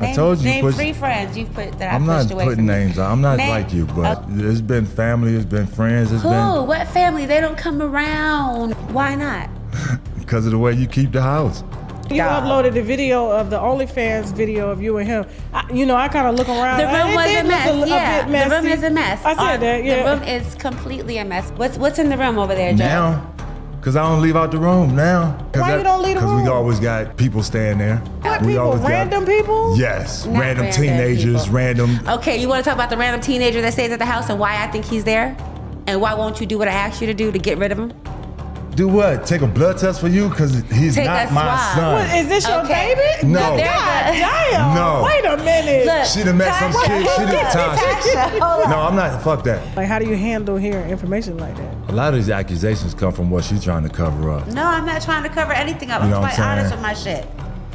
I told you. Name 3 friends you've put that I'm I not pushed away putting from names you. out. I'm not like you, but it's been family, it's been friends, it's Who? been What family? They don't come around. Why not? because of the way you keep the house. You uploaded the video of the OnlyFans video of you and him. I kind of look around. The room was a mess. Yeah, The room is a mess. I said that. Yeah. The room is completely a mess. What's in the room over there, Joe? Now, because I don't leave out the room now. Why you don't leave the room? Because we always got people staying there. What We people? always got- Random people? Yes, Not random random teenagers, people. random. Okay, you want to talk about the random teenager that stays at the house and why I think he's there? And why won't you do what I asked you to do to get rid of him? Do what? Take a blood test for you? Because he's Take not a my swab. son. What, is this your Okay. baby? No. God damn. No. Wait a minute. Look, She done met some Tasha, shit. She done Tasha, Tasha. hold on. No, I'm not. Fuck that. Like, how do you handle hearing information like that? A lot of these accusations come from what she's trying to cover up. No, I'm not trying to cover anything up. You know I'm what quite I'm honest saying? with my shit.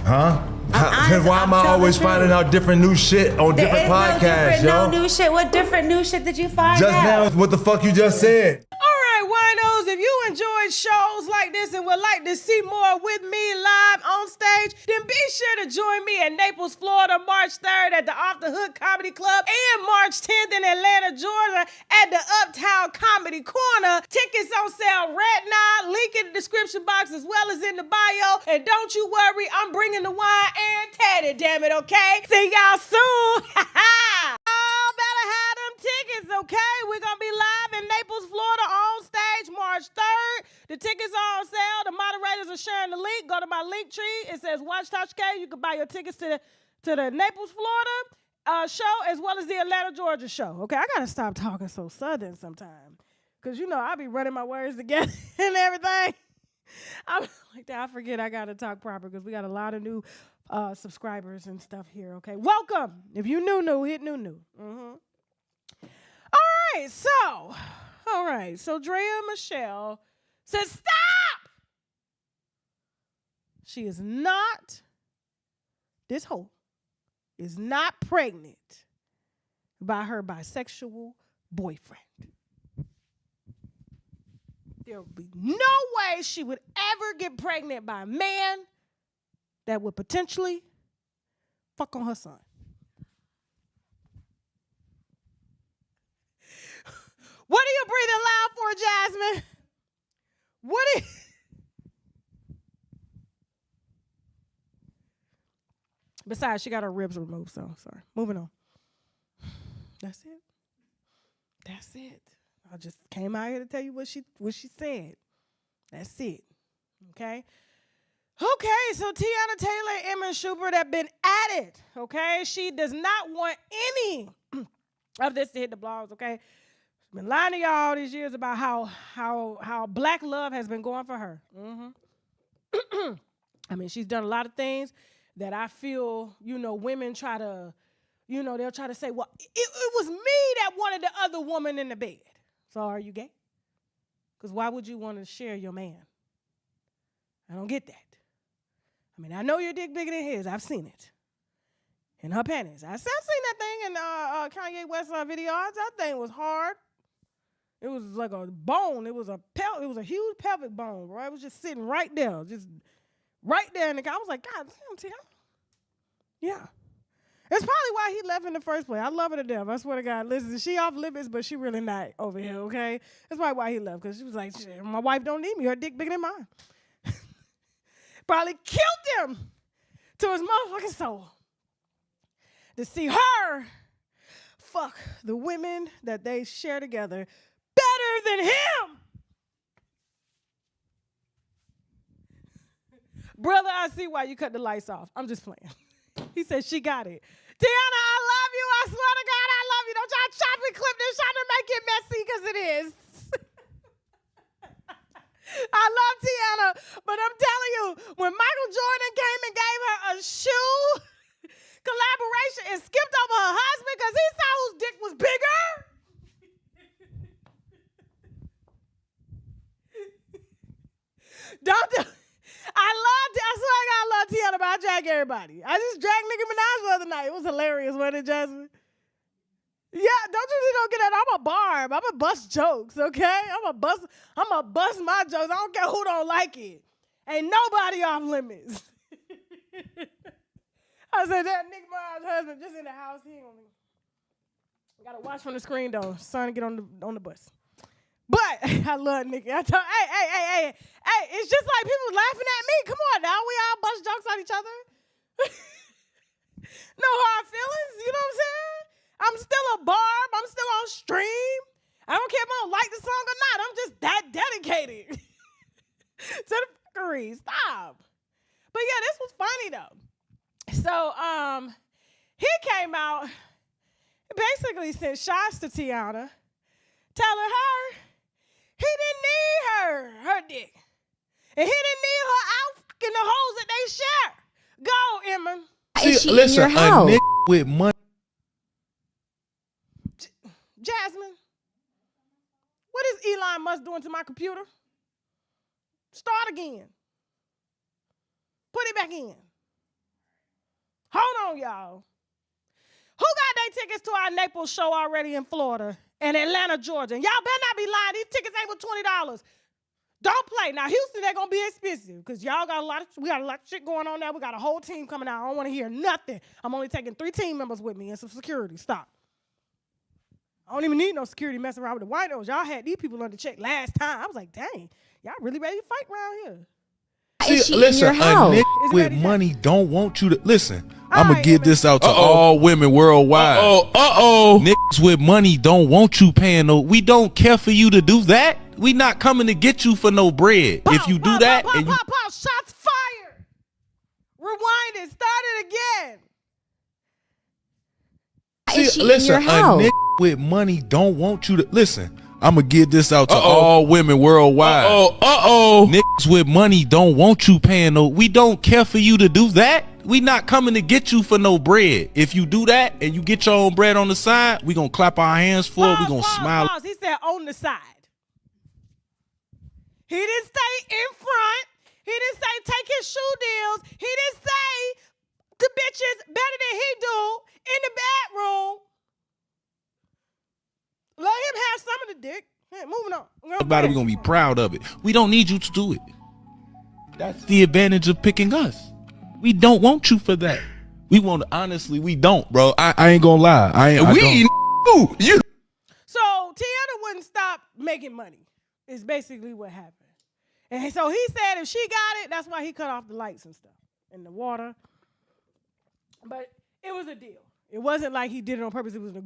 Huh? honest, Why am I I'm telling always the truth. finding out different new shit on There different is podcasts, no yo? new shit. What different new shit did you find Just out? now, what the fuck you just said? All right, winos, if you enjoyed shows like this and would like to see more with me live on stage, then be sure to join me in Naples, Florida, March 3rd at the Off the Hook Comedy Club and March 10th in Atlanta, Georgia at the Uptown Comedy Corner. Tickets on sale right now. Link in the description box as well as in the bio. And don't you worry, I'm bringing the wine and Teddy, damn it, okay? See y'all soon. Y'all better have them tickets, okay? We're going to be live in Naples, Florida on stage March 3rd. The tickets are on sale. The moderators are sharing the link. Go to my link tree. It says Watch Tashak. You can buy your tickets to the Naples, Florida show as well as the Atlanta, Georgia show. Okay, I got to stop talking so southern sometime because, I be running my words together and everything. I'm like that. I forget I got to talk proper because we got a lot of new subscribers and stuff here, okay? Welcome. If you new, hit new. Mm-hmm. All right. So Drea Michelle says, stop! She is not, this hoe is not pregnant by her bisexual boyfriend. There would be no way she would ever get pregnant by a man that would potentially fuck on her son. What are you breathing loud for, Jasmine? What are you... Besides, she got her ribs removed, so sorry. Moving on. That's it. I just came out here to tell you what she said. That's it. Okay? Okay, so Tiana Taylor and Emma Schubert have been at it, okay? She does not want any of this to hit the blogs, okay? She's been lying to y'all all these years about how black love has been going for her. Mm-hmm. I mean, she's done a lot of things that I feel, women try to, they'll try to say, well, it was me that wanted the other woman in the bed. So are you gay? Because why would you want to share your man? I don't get that. I mean, I know your dick bigger than his. I've seen it. In her panties. I've seen that thing in Kanye West's video. That thing was hard. It was like a bone. It was a huge pelvic bone, bro. It was just sitting right there. Just right there in the I was like, God damn, Tim. Yeah. That's probably why he left in the first place. I love her to death. I swear to God. Listen, she off limits, but she really not over here, okay? That's probably why he left, because she was like, my wife don't need me. Her dick bigger than mine. Probably killed him to his motherfucking soul. To see her fuck the women that they share together better than him. Brother, I see why you cut the lights off. I'm just playing. He said she got it. Tiana, I love you. I swear to God, I love you. Don't try to chop and clip this, trying to make it messy, because it is. I love Tiana, but I'm telling you, when Michael Jordan came and gave her a shoe collaboration and skipped over her husband because he saw whose dick was bigger. I swear I love Tiana, but I drag everybody. I just dragged Nicki Minaj the other night. It was hilarious, wasn't it, Jasmine? Yeah, don't get that. I'm a barb. I'm a bust jokes, okay? I'm a bust my jokes. I don't care who don't like it. Ain't nobody off limits. I said that Nick Bob's husband just in the house. He ain't gonna. Gotta watch from the screen though. Son, get on the bus. But I love Nikki. Hey, it's just like people laughing at me. Come on now, we all bust jokes on each other. No hard feelings, you know what I'm saying? I'm still a barb. I'm still on stream. I don't care if I don't like the song or not. I'm just that dedicated to the fuckery. Stop. But yeah, this was funny though. So he came out, basically sent shots to Tiana, telling her he didn't need her dick. And he didn't need her out in the holes that they share. Go, Emma. Is she in your house? A nigga with money. Jasmine, what is Elon Musk doing to my computer? Start again. Put it back in. Hold on, y'all. Who got their tickets to our Naples show already in Florida and Atlanta, Georgia? And y'all better not be lying. These tickets ain't but $20. Don't play. Now, Houston, they're going to be expensive because y'all got we got a lot of shit going on now. We got a whole team coming out. I don't want to hear nothing. I'm only taking 3 team members with me and some security. Stop. I don't even need no security messing around with the winos. Y'all had these people under check last time. I was like, dang, y'all really ready to fight around here? Is she in your house? A nigga with money don't want you to listen. I'm right, gonna get Emma. this out to all women worldwide. Uh-oh. Niggas with money don't want you paying no. We don't care for you to do that. We not coming to get you for no bread. If you do that, and you shots fired. Rewind it. Start it again. Is she in your house? A nigga with money don't want you to listen. I'm gonna get this out to all women worldwide. Niggas with money don't want you paying no. We don't care for you to do that. We not coming to get you for no bread. If you do that and you get your own bread on the side, we gonna clap our hands for it. We gonna smile. Pause. He said on the side. He didn't say in front. He didn't say take his shoe deals. He didn't say the bitches better than he do in the bedroom. Let him have some of the dick. Hey, moving on. About it, we're gonna be proud of it. We don't need you to do it. That's the advantage of picking us. We don't want you for that. We want to, honestly, we don't, bro. I ain't gonna lie. You. So Tiana wouldn't stop making money. Is basically what happened. And so he said if she got it, that's why he cut off the lights and stuff and the water. But it was a deal. It wasn't like he did it on purpose. It was an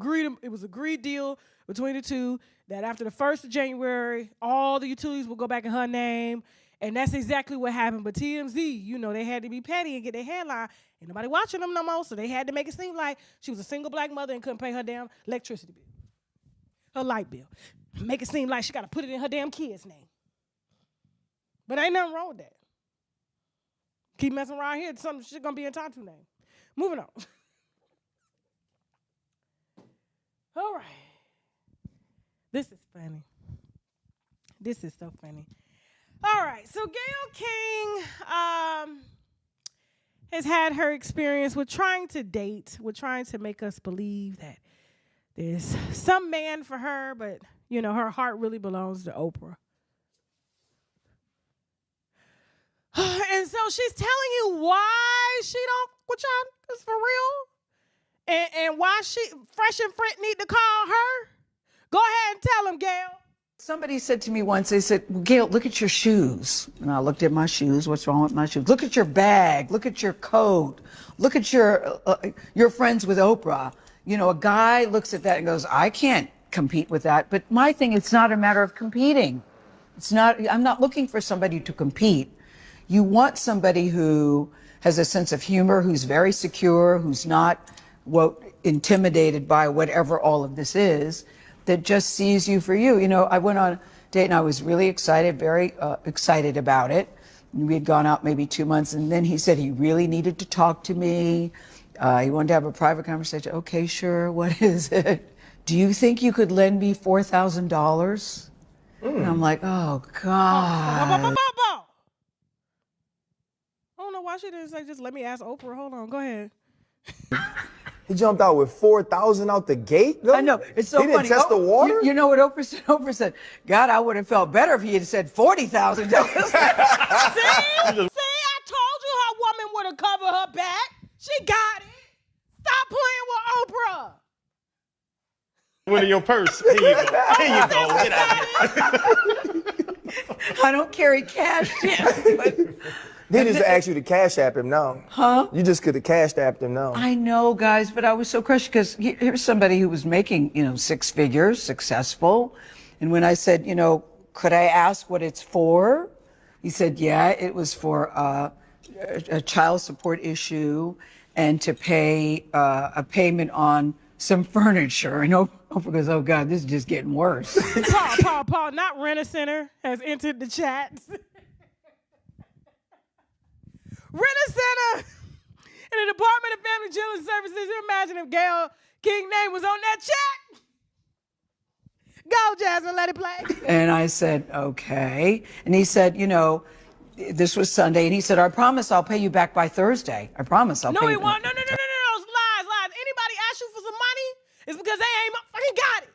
agreed deal between the two that after the 1st of January, all the utilities will go back in her name. And that's exactly what happened. But TMZ, you know, they had to be petty and get their headline. Ain't nobody watching them no more, so they had to make it seem like she was a single black mother and couldn't pay her damn electricity bill, her light bill. Make it seem like she got to put it in her damn kid's name. But ain't nothing wrong with that. Keep messing around here, some shit gonna be in Tatu's name. Moving on. All right. This is funny. This is so funny. All right, so Gayle King has had her experience with trying to date, with trying to make us believe that there's some man for her, but, you know, her heart really belongs to Oprah. And so she's telling you why she don't, which is for real, and why she, Fresh and Front need to call her. Go ahead and tell them, Gayle. Somebody said to me once, they said, well, Gayle, look at your shoes. And I looked at my shoes. What's wrong with my shoes? Look at your bag. Look at your coat. Look at your friends with Oprah. You know, a guy looks at that and goes, I can't compete with that. But my thing, it's not a matter of competing. I'm not looking for somebody to compete. You want somebody who has a sense of humor, who's very secure, who's not intimidated by whatever all of this is, that just sees you for you. You know, I went on a date and I was really excited, very excited about it. We had gone out maybe 2 months, and then he said he really needed to talk to me. He wanted to have a private conversation. Okay, sure, what is it? Do you think you could lend me $4,000? And I'm like, oh, God. I don't know why she didn't say just let me ask Oprah. Hold on, go ahead. He jumped out with 4,000 out the gate. I know. It's so he funny. Didn't test the water. You know what Oprah said? Oprah said, God, I would have felt better if he had said $40,000. See? I told you her woman would have covered her back. She got it. Stop playing with Oprah. One in your purse. Here you go. Here you go. Get out of here. I don't carry cash yet. They just asked you to cash app him now. Huh? You just could have cashed apped him now. I know, guys, but I was so crushed because here's somebody who was making, 6 figures, successful. And when I said, could I ask what it's for? He said, yeah, it was for a child support issue and to pay a payment on some furniture. And Oprah goes, oh, God, this is just getting worse. Paul, not Rent-A-Center has entered the chat. Rent-A-Center in the Department of Family Children Services. You imagine if Gail King's name was on that check? Go, Jasmine, let it play. And I said, okay. And he said, this was Sunday. And he said, I promise I'll pay you back by Thursday. I promise I'll pay you back. No, he won't. No. Lies. Anybody ask you for some money, it's because they ain't fucking got it.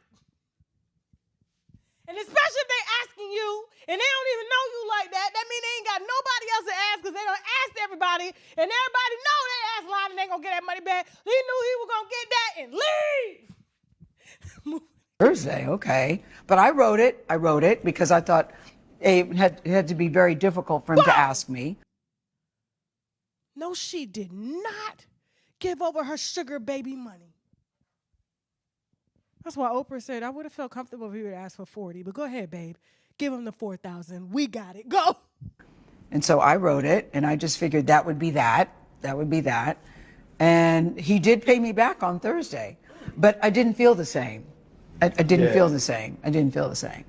And especially if they asking you and they don't even know you like that, that means they ain't got nobody else to ask because they don't ask everybody and everybody know they ask line and they gonna get that money back. He knew he was gonna get that and leave. Thursday, okay. But I wrote it because I thought it had to be very difficult for him to ask me. No, she did not give over her sugar baby money. That's why Oprah said, I would have felt comfortable if he would ask for 40, but go ahead, babe. Give him the 4,000. We got it. Go. And so I wrote it, and I just figured that would be that. That would be that. And he did pay me back on Thursday, but I didn't feel the same. I didn't feel the same. I didn't feel the same.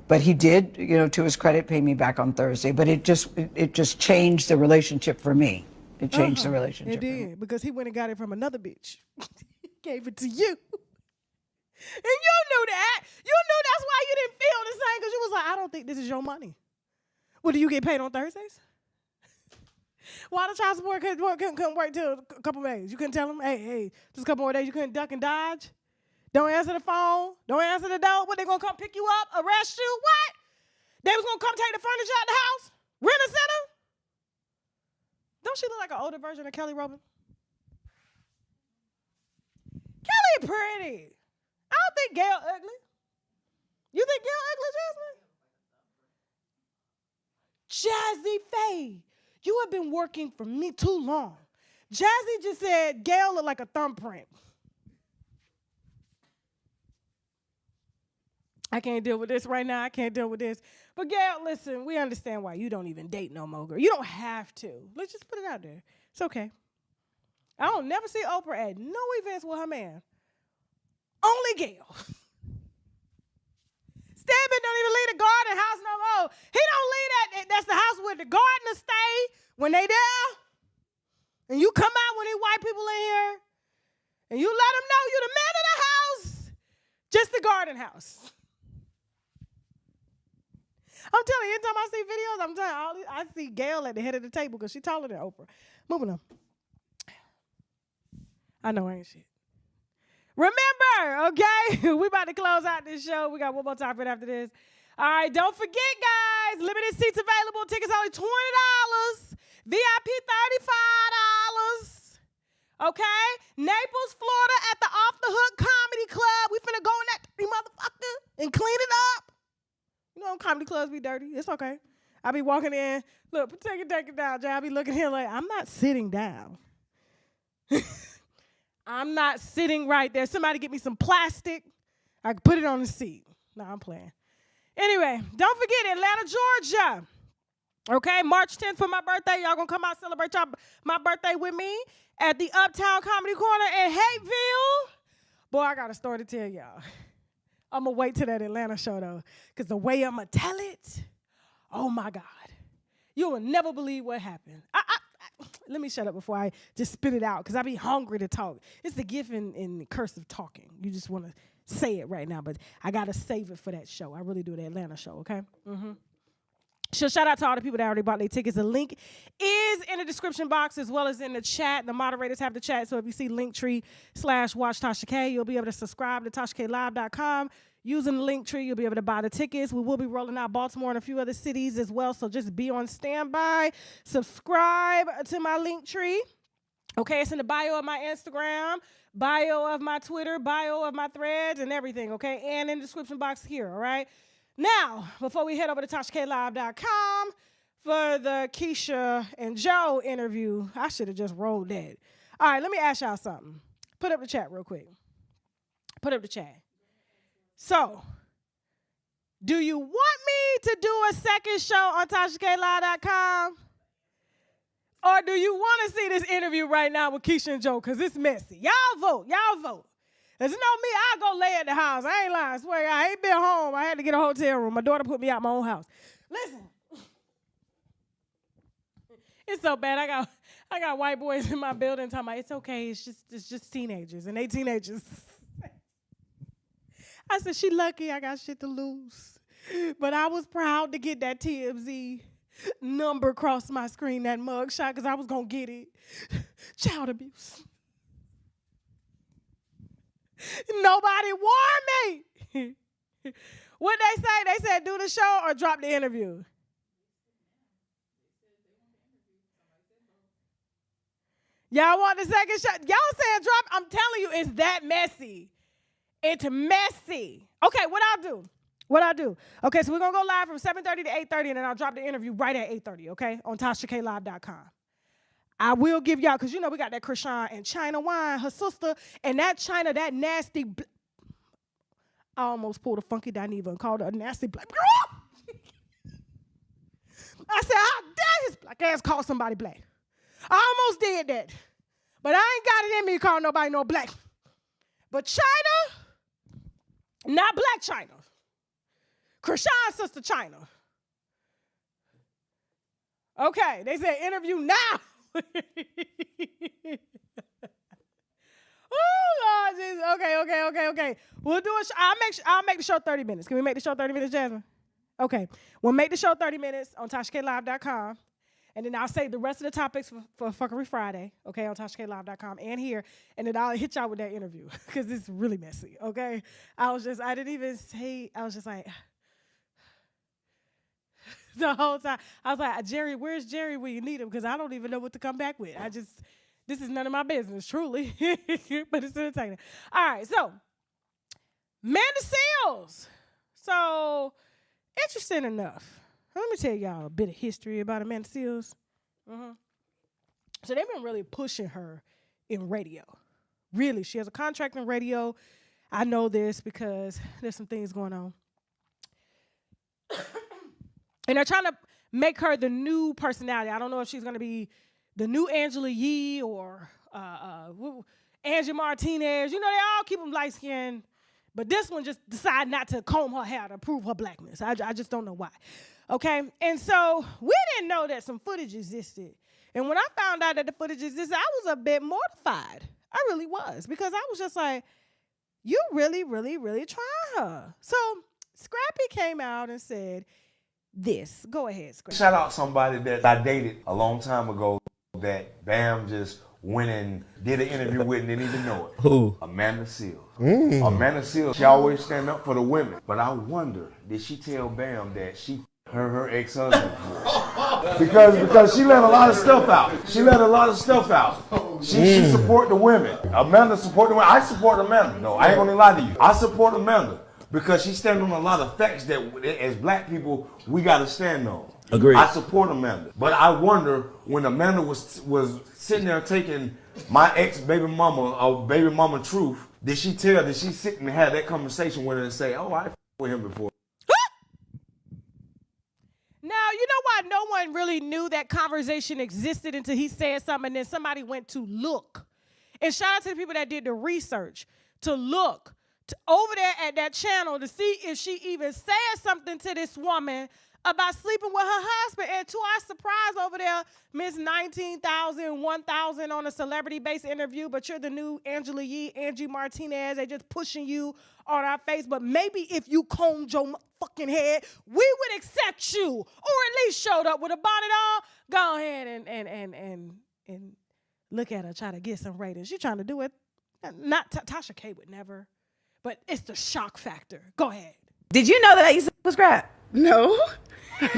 But he did, to his credit, pay me back on Thursday. But it just changed the relationship for me. It changed the relationship. It did, because he went and got it from another bitch. He gave it to you. And you knew that. You knew that's why you didn't feel the same, because you was like, I don't think this is your money. Well, do you get paid on Thursdays? Why the child support couldn't wait till a couple days? You couldn't tell them, hey, just a couple more days, you couldn't duck and dodge? Don't answer the phone. Don't answer the door. What, they gonna come pick you up, arrest you? What? They was gonna come take the furniture out the house? Rent-A-Center? Don't she look like an older version of Kelly Rowland? Kelly pretty. I don't think Gail ugly. You think Gail ugly, Jasmine? Jazzy Faye, you have been working for me too long. Jazzy just said Gail looked like a thumbprint. I can't deal with this right now. I can't deal with this. But Gail, listen, we understand why you don't even date no more, girl. You don't have to. Let's just put it out there. It's okay. I don't never see Oprah at no events with her man. Only Gail. Stedman don't even leave the garden house no more. He don't leave that. That's the house where the gardeners stay when they there. And you come out when they white people in here. And you let them know you the man of the house. Just the garden house. I'm telling you, anytime I see videos, I'm telling you, I see Gail at the head of the table because she's taller than Oprah. Moving on. I know I ain't shit. Remember, okay, we about to close out this show. We got one more topic after this. All right, don't forget, guys, limited seats available. Tickets only $20. VIP $35. Okay? Naples, Florida at the Off the Hook Comedy Club. We finna go in that motherfucker and clean it up. You know, comedy clubs be dirty. It's okay. I be walking in. Look, take it down, Jay. I be looking here like, I'm not sitting down. I'm not sitting right there. Somebody get me some plastic. I can put it on the seat. No, I'm playing. Anyway, don't forget Atlanta, Georgia. Okay, March 10th for my birthday. Y'all gonna come out celebrate my birthday with me at the Uptown Comedy Corner in Hateville. Boy, I got a story to tell y'all. I'm going to wait till that Atlanta show, though, because the way I'm going to tell it, oh, my God. You will never believe what happened. Let me shut up before I just spit it out, because I be hungry to talk. It's the gift and curse of talking. You just want to say it right now, but I got to save it for that show. I really do, the Atlanta show, okay? So shout out to all the people that already bought their tickets. The link is in the description box as well as in the chat. The moderators have the chat. So if you see Linktree/watch Tasha K, you'll be able to subscribe to TashaKLive.com. Using the Linktree, you'll be able to buy the tickets. We will be rolling out Baltimore and a few other cities as well. So just be on standby. Subscribe to my Linktree. Okay, it's in the bio of my Instagram, bio of my Twitter, bio of my threads, and everything, okay? And in the description box here, all right? Now, before we head over to TashaKLive.com for the Kesha and Joe interview, I should have just rolled that. All right, let me ask y'all something. Put up the chat real quick. Put up the chat. So, do you want me to do a second show on TashaKLive.com? Or do you want to see this interview right now with Kesha and Joe? Because it's messy. Y'all vote. Y'all vote. As you know me, I'll go lay at the house. I ain't lying. I swear, I ain't been home. I had to get a hotel room. My daughter put me out my own house. Listen. It's so bad. I got white boys in my building talking about, it's okay. It's just teenagers. And they teenagers. I said, she lucky I got shit to lose. But I was proud to get that TMZ number across my screen, that mug shot, because I was going to get it. Child abuse. Nobody warned me. What'd they say? They said do the show or drop the interview. Y'all want the second shot? Y'all saying drop? I'm telling you, it's that messy. It's messy. Okay, what I'll do. Okay, so we're going to go live from 7:30 to 8:30, and then I'll drop the interview right at 8:30, okay, on TashaKLive.com. I will give y'all, because you know we got that Krishan and China Wine, her sister, and that China, that nasty, I almost pulled a funky Dineva and called her a nasty black girl. I said, how dare his black ass call somebody black? I almost did that. But I ain't got it in me to call nobody no black. But China, not black China. Krishan's sister China. Okay, they said interview now. Oh, Lord Jesus. Okay. We'll do it. I'll make the show 30 minutes. Can we make the show 30 minutes, Jasmine? Okay. We'll make the show 30 minutes on TashaKLive.com. And then I'll save the rest of the topics for Fuckery Friday, okay, on TashaKLive.com and here. And then I'll hit y'all with that interview because it's really messy, okay? I was just like, the whole time. I was like, Jerry, where's Jerry when you need him? Because I don't even know what to come back with. This is none of my business, truly. But it's entertaining. All right, so, Amanda Seals. So, interesting enough. Let me tell y'all a bit of history about Amanda Seals. So they've been really pushing her in radio. Really, she has a contract in radio. I know this because there's some things going on. And they're trying to make her the new personality. I don't know if she's going to be the new Angela Yee or Angie Martinez. You know, they all keep them light-skinned. But this one just decided not to comb her hair to prove her blackness. I just don't know why. Okay? And so we didn't know that some footage existed. And when I found out that the footage existed, I was a bit mortified. I really was. Because I was just like, you really, really, really trying her. So Scrappy came out and said this. Go ahead, Scrappy. Shout out somebody that I dated a long time ago that Bam just went and did an interview with and didn't even know it. Who? Amanda Seals. Amanda Seals, she always stand up for the women. But I wonder, did she tell Bam that she her ex-husband? because she let a lot of stuff out. She support the women. Amanda support the women. I support Amanda. No, I ain't gonna lie to you. I support Amanda because she stand on a lot of facts that as black people we gotta stand on. Agreed. I support Amanda. But I wonder when Amanda was sitting there taking my ex-baby mama truth, did she sit and have that conversation with her and say, oh, I with him before? Now, you know why no one really knew that conversation existed until he said something and then somebody went to look. And shout out to the people that did the research to look over there at that channel to see if she even said something to this woman about sleeping with her husband. And to our surprise over there, Miss 19,000, 1,000 on a celebrity-based interview, but you're the new Angela Yee, Angie Martinez. They just pushing you on our face. But maybe if you combed your fucking head, we would accept you, or at least showed up with a bonnet on. Go ahead and look at her, try to get some ratings. She's trying to do it. Not Tasha K would never, but it's the shock factor. Go ahead. Did you know that I used to was Scrap? No. Go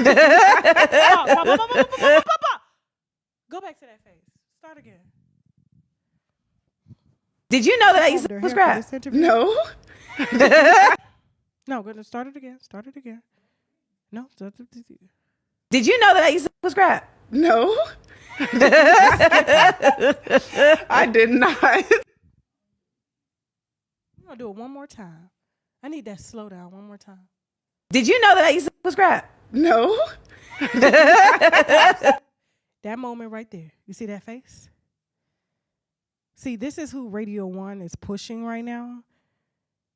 back to that face. Start again. Did you know that I used to was Scrap? No. No, go to start it again. Start it again. No. Did you know that I used to was Scrap? No. I did not. I'm gonna do it one more time. I need that slow down one more time. Did you know that I used to was Scrap? No. That moment right there. You see that face? See, this is who Radio 1 is pushing right now.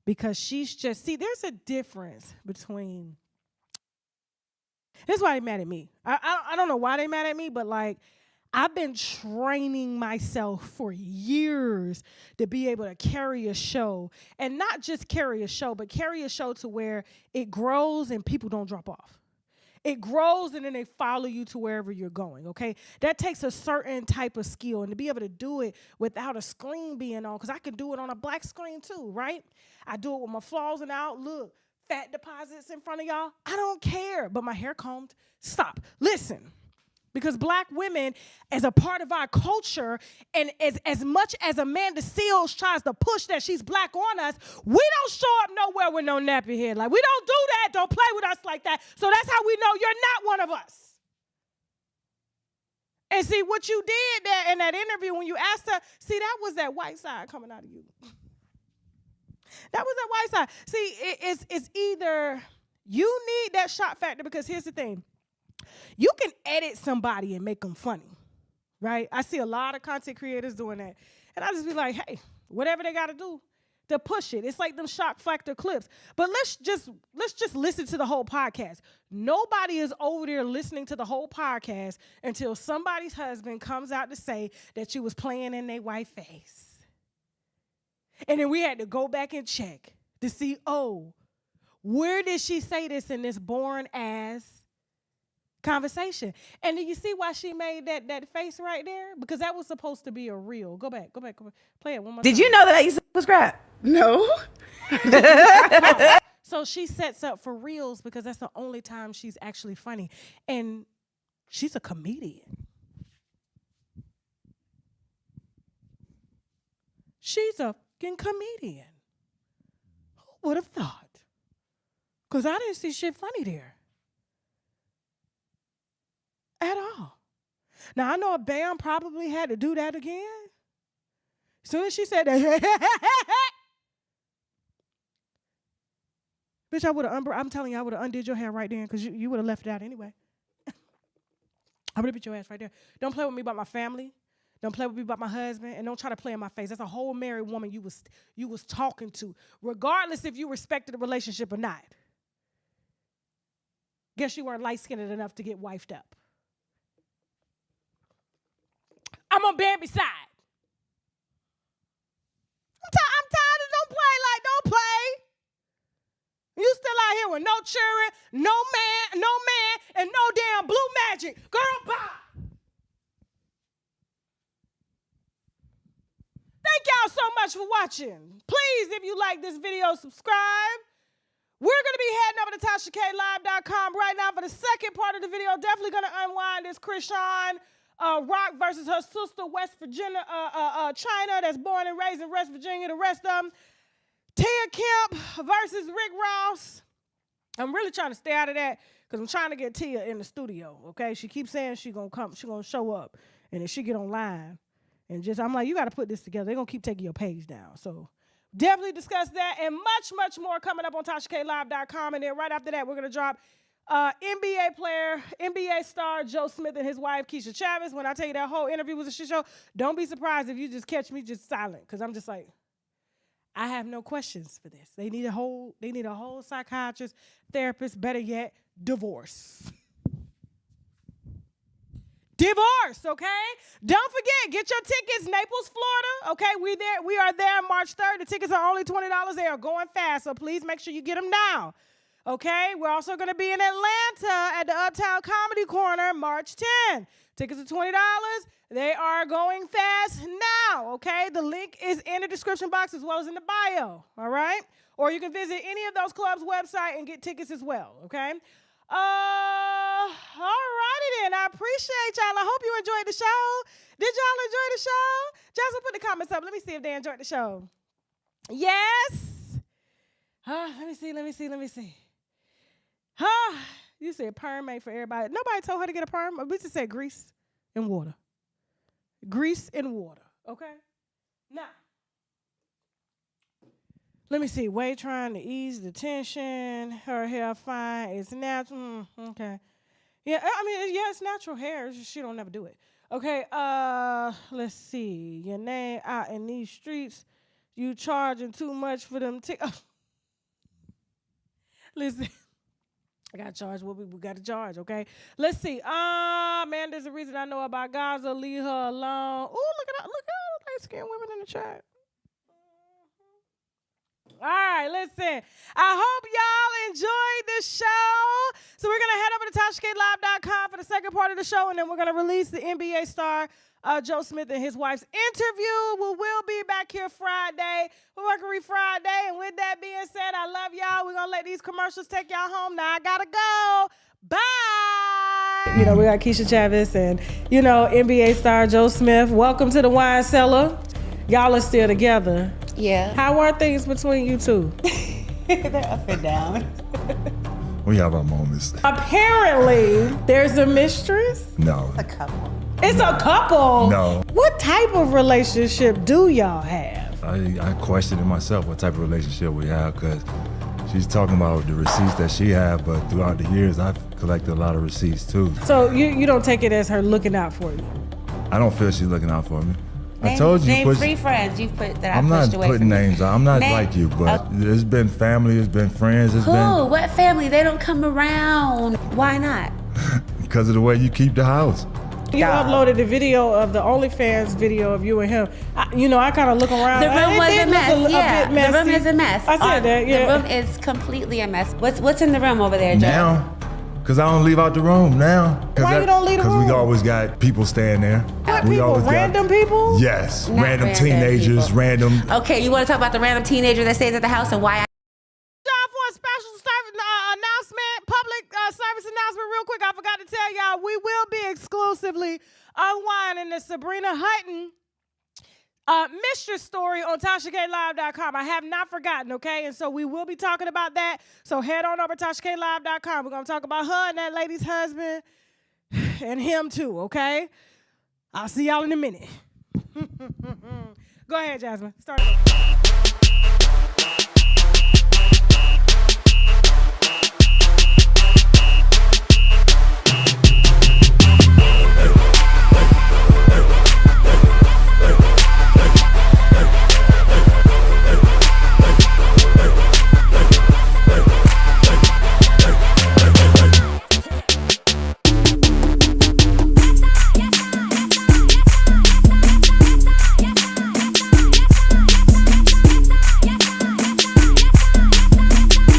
Because she's just, see, there's a difference between, that's why they're mad at me. I don't know why they're mad at me, but like, I've been training myself for years to be able to carry a show, and not just carry a show, but carry a show to where it grows and people don't drop off. It grows and then they follow you to wherever you're going, okay? That takes a certain type of skill, and to be able to do it without a screen being on, because I can do it on a black screen too, right? I do it with my flaws and out. Look, fat deposits in front of y'all. I don't care, but my hair combed. Stop. Listen. Because black women, as a part of our culture, and as much as Amanda Seals tries to push that she's black on us, we don't show up nowhere with no nappy head. Like, we don't do that. Don't play with us like that. So that's how we know you're not one of us. And see, what you did there in that interview when you asked her, see, that was that white side coming out of you. That was that white side. See, it's either you need that shock factor, because here's the thing. You can edit somebody and make them funny, right? I see a lot of content creators doing that. And I just be like, hey, whatever they got to do to push it. It's like them shock factor clips. But let's just listen to the whole podcast. Nobody is over there listening to the whole podcast until somebody's husband comes out to say that you was playing in their white face. And then we had to go back and check to see, oh, where did she say this in this boring ass conversation? And do you see why she made that face right there? Because that was supposed to be a reel. Go back. Play it one more time. Did you know that I used to was Scrap? No. So she sets up for reels because that's the only time she's actually funny. And she's a comedian. She's a fucking comedian. Who would have thought? Because I didn't see shit funny there. At all. Now, I know a Bam probably had to do that again. As soon as she said that, bitch, I'm telling you, I would have undid your hair right then, because you would have left it out anyway. I would have beat your ass right there. Don't play with me about my family. Don't play with me about my husband, and don't try to play in my face. That's a whole married woman you was talking to, regardless if you respected the relationship or not. Guess you weren't light-skinned enough to get wifed up. I'm on Bambi's side. I'm tired of don't play. You still out here with no children, no man, and no damn blue magic. Girl, bye. Thank y'all so much for watching. Please, if you like this video, subscribe. We're going to be heading over to tashaklive.com right now for the second part of the video. Definitely going to unwind this Kesha Rock versus her sister, West Virginia, China, that's born and raised in West Virginia. The rest of them, Tia Kemp versus Rick Ross. I'm really trying to stay out of that because I'm trying to get Tia in the studio, okay? She keeps saying she's going to come, she's going to show up, and then she get online. And I'm like, you got to put this together. They're going to keep taking your page down. So definitely discuss that and much, much more coming up on tashaklive.com. And then right after that, we're going to drop NBA player, NBA star Joe Smith and his wife, Kesha Chavis. When I tell you that whole interview was a shit show, don't be surprised if you just catch me just silent, because I'm just like, I have no questions for this. They need a whole psychiatrist, therapist, better yet, divorce. Divorce, okay? Don't forget, get your tickets, Naples, Florida. Okay, we are there March 3rd. The tickets are only $20. They are going fast, so please make sure you get them now. Okay, we're also going to be in Atlanta at the Uptown Comedy Corner March 10th. Tickets are $20. They are going fast now, okay? The link is in the description box as well as in the bio, all right? Or you can visit any of those clubs' website and get tickets as well, okay? All righty then. I appreciate y'all. I hope you enjoyed the show. Did y'all enjoy the show? Jasmine, put the comments up. Let me see if they enjoyed the show. Yes? Let me see. You said perm made for everybody. Nobody told her to get a perm. We just said grease and water. Grease and water, okay? Now, let me see. Way trying to ease the tension. Her hair fine. It's natural. Okay. Yeah, I mean, yeah, it's natural hair. It's just she don't never do it. Okay, let's see. Your name out in these streets. You charging too much for them Listen. I got to charge what we got to charge, okay? Let's see. Man, there's a reason I know about Gaza. Leave her alone. Ooh, look at all the light-skinned women in the chat. All right, listen. I hope y'all enjoyed the show. So we're going to head over to tashaklive.com for the second part of the show, and then we're going to release the NBA star Joe Smith and his wife's interview. We will be back here Friday for Mercury Friday. And with that being said, I love y'all. We're going to let these commercials take y'all home. Now I got to go. Bye. You know, we got Kesha Chavis and, you know, NBA star Joe Smith. Welcome to the wine cellar. Y'all are still together. Yeah. How are things between you two? They're up and down. We have our moments. Apparently, there's a mistress. No. A couple. It's a couple? No. What type of relationship do y'all have? I questioned it myself what type of relationship we have because she's talking about the receipts that she had, but throughout the years, I've collected a lot of receipts too. So you don't take it as her looking out for you? I don't feel she's looking out for me. I told you. Name 3 friends you've put that I'm I pushed not away putting from names out. I'm not like you, but there's been family, there's been friends, there's been. What family? They don't come around. Why not? Because of the way you keep the house. You uploaded the video of the OnlyFans video of you and him. I kind of look around. The room was a mess. A bit messy. The room is a mess. I said that. Yeah. The room is completely a mess. What's in the room over there, Joe? Now. Because I don't leave out the room now. Why you don't leave the room? Because we always got people staying there. What people? Random people? Yes. Not Random teenagers, people. random. Okay, you want to talk about the random teenager that stays at the house and why For a special announcement, public service announcement real quick. I forgot to tell y'all, we will be exclusively unwinding the Sabrina Hutton mistress story on tashaklive.com. I have not forgotten, okay? And so we will be talking about that. So head on over to tashaklive.com. We're going to talk about her and that lady's husband and him too, okay? I'll see y'all in a minute. Go ahead, Jasmine. Start it.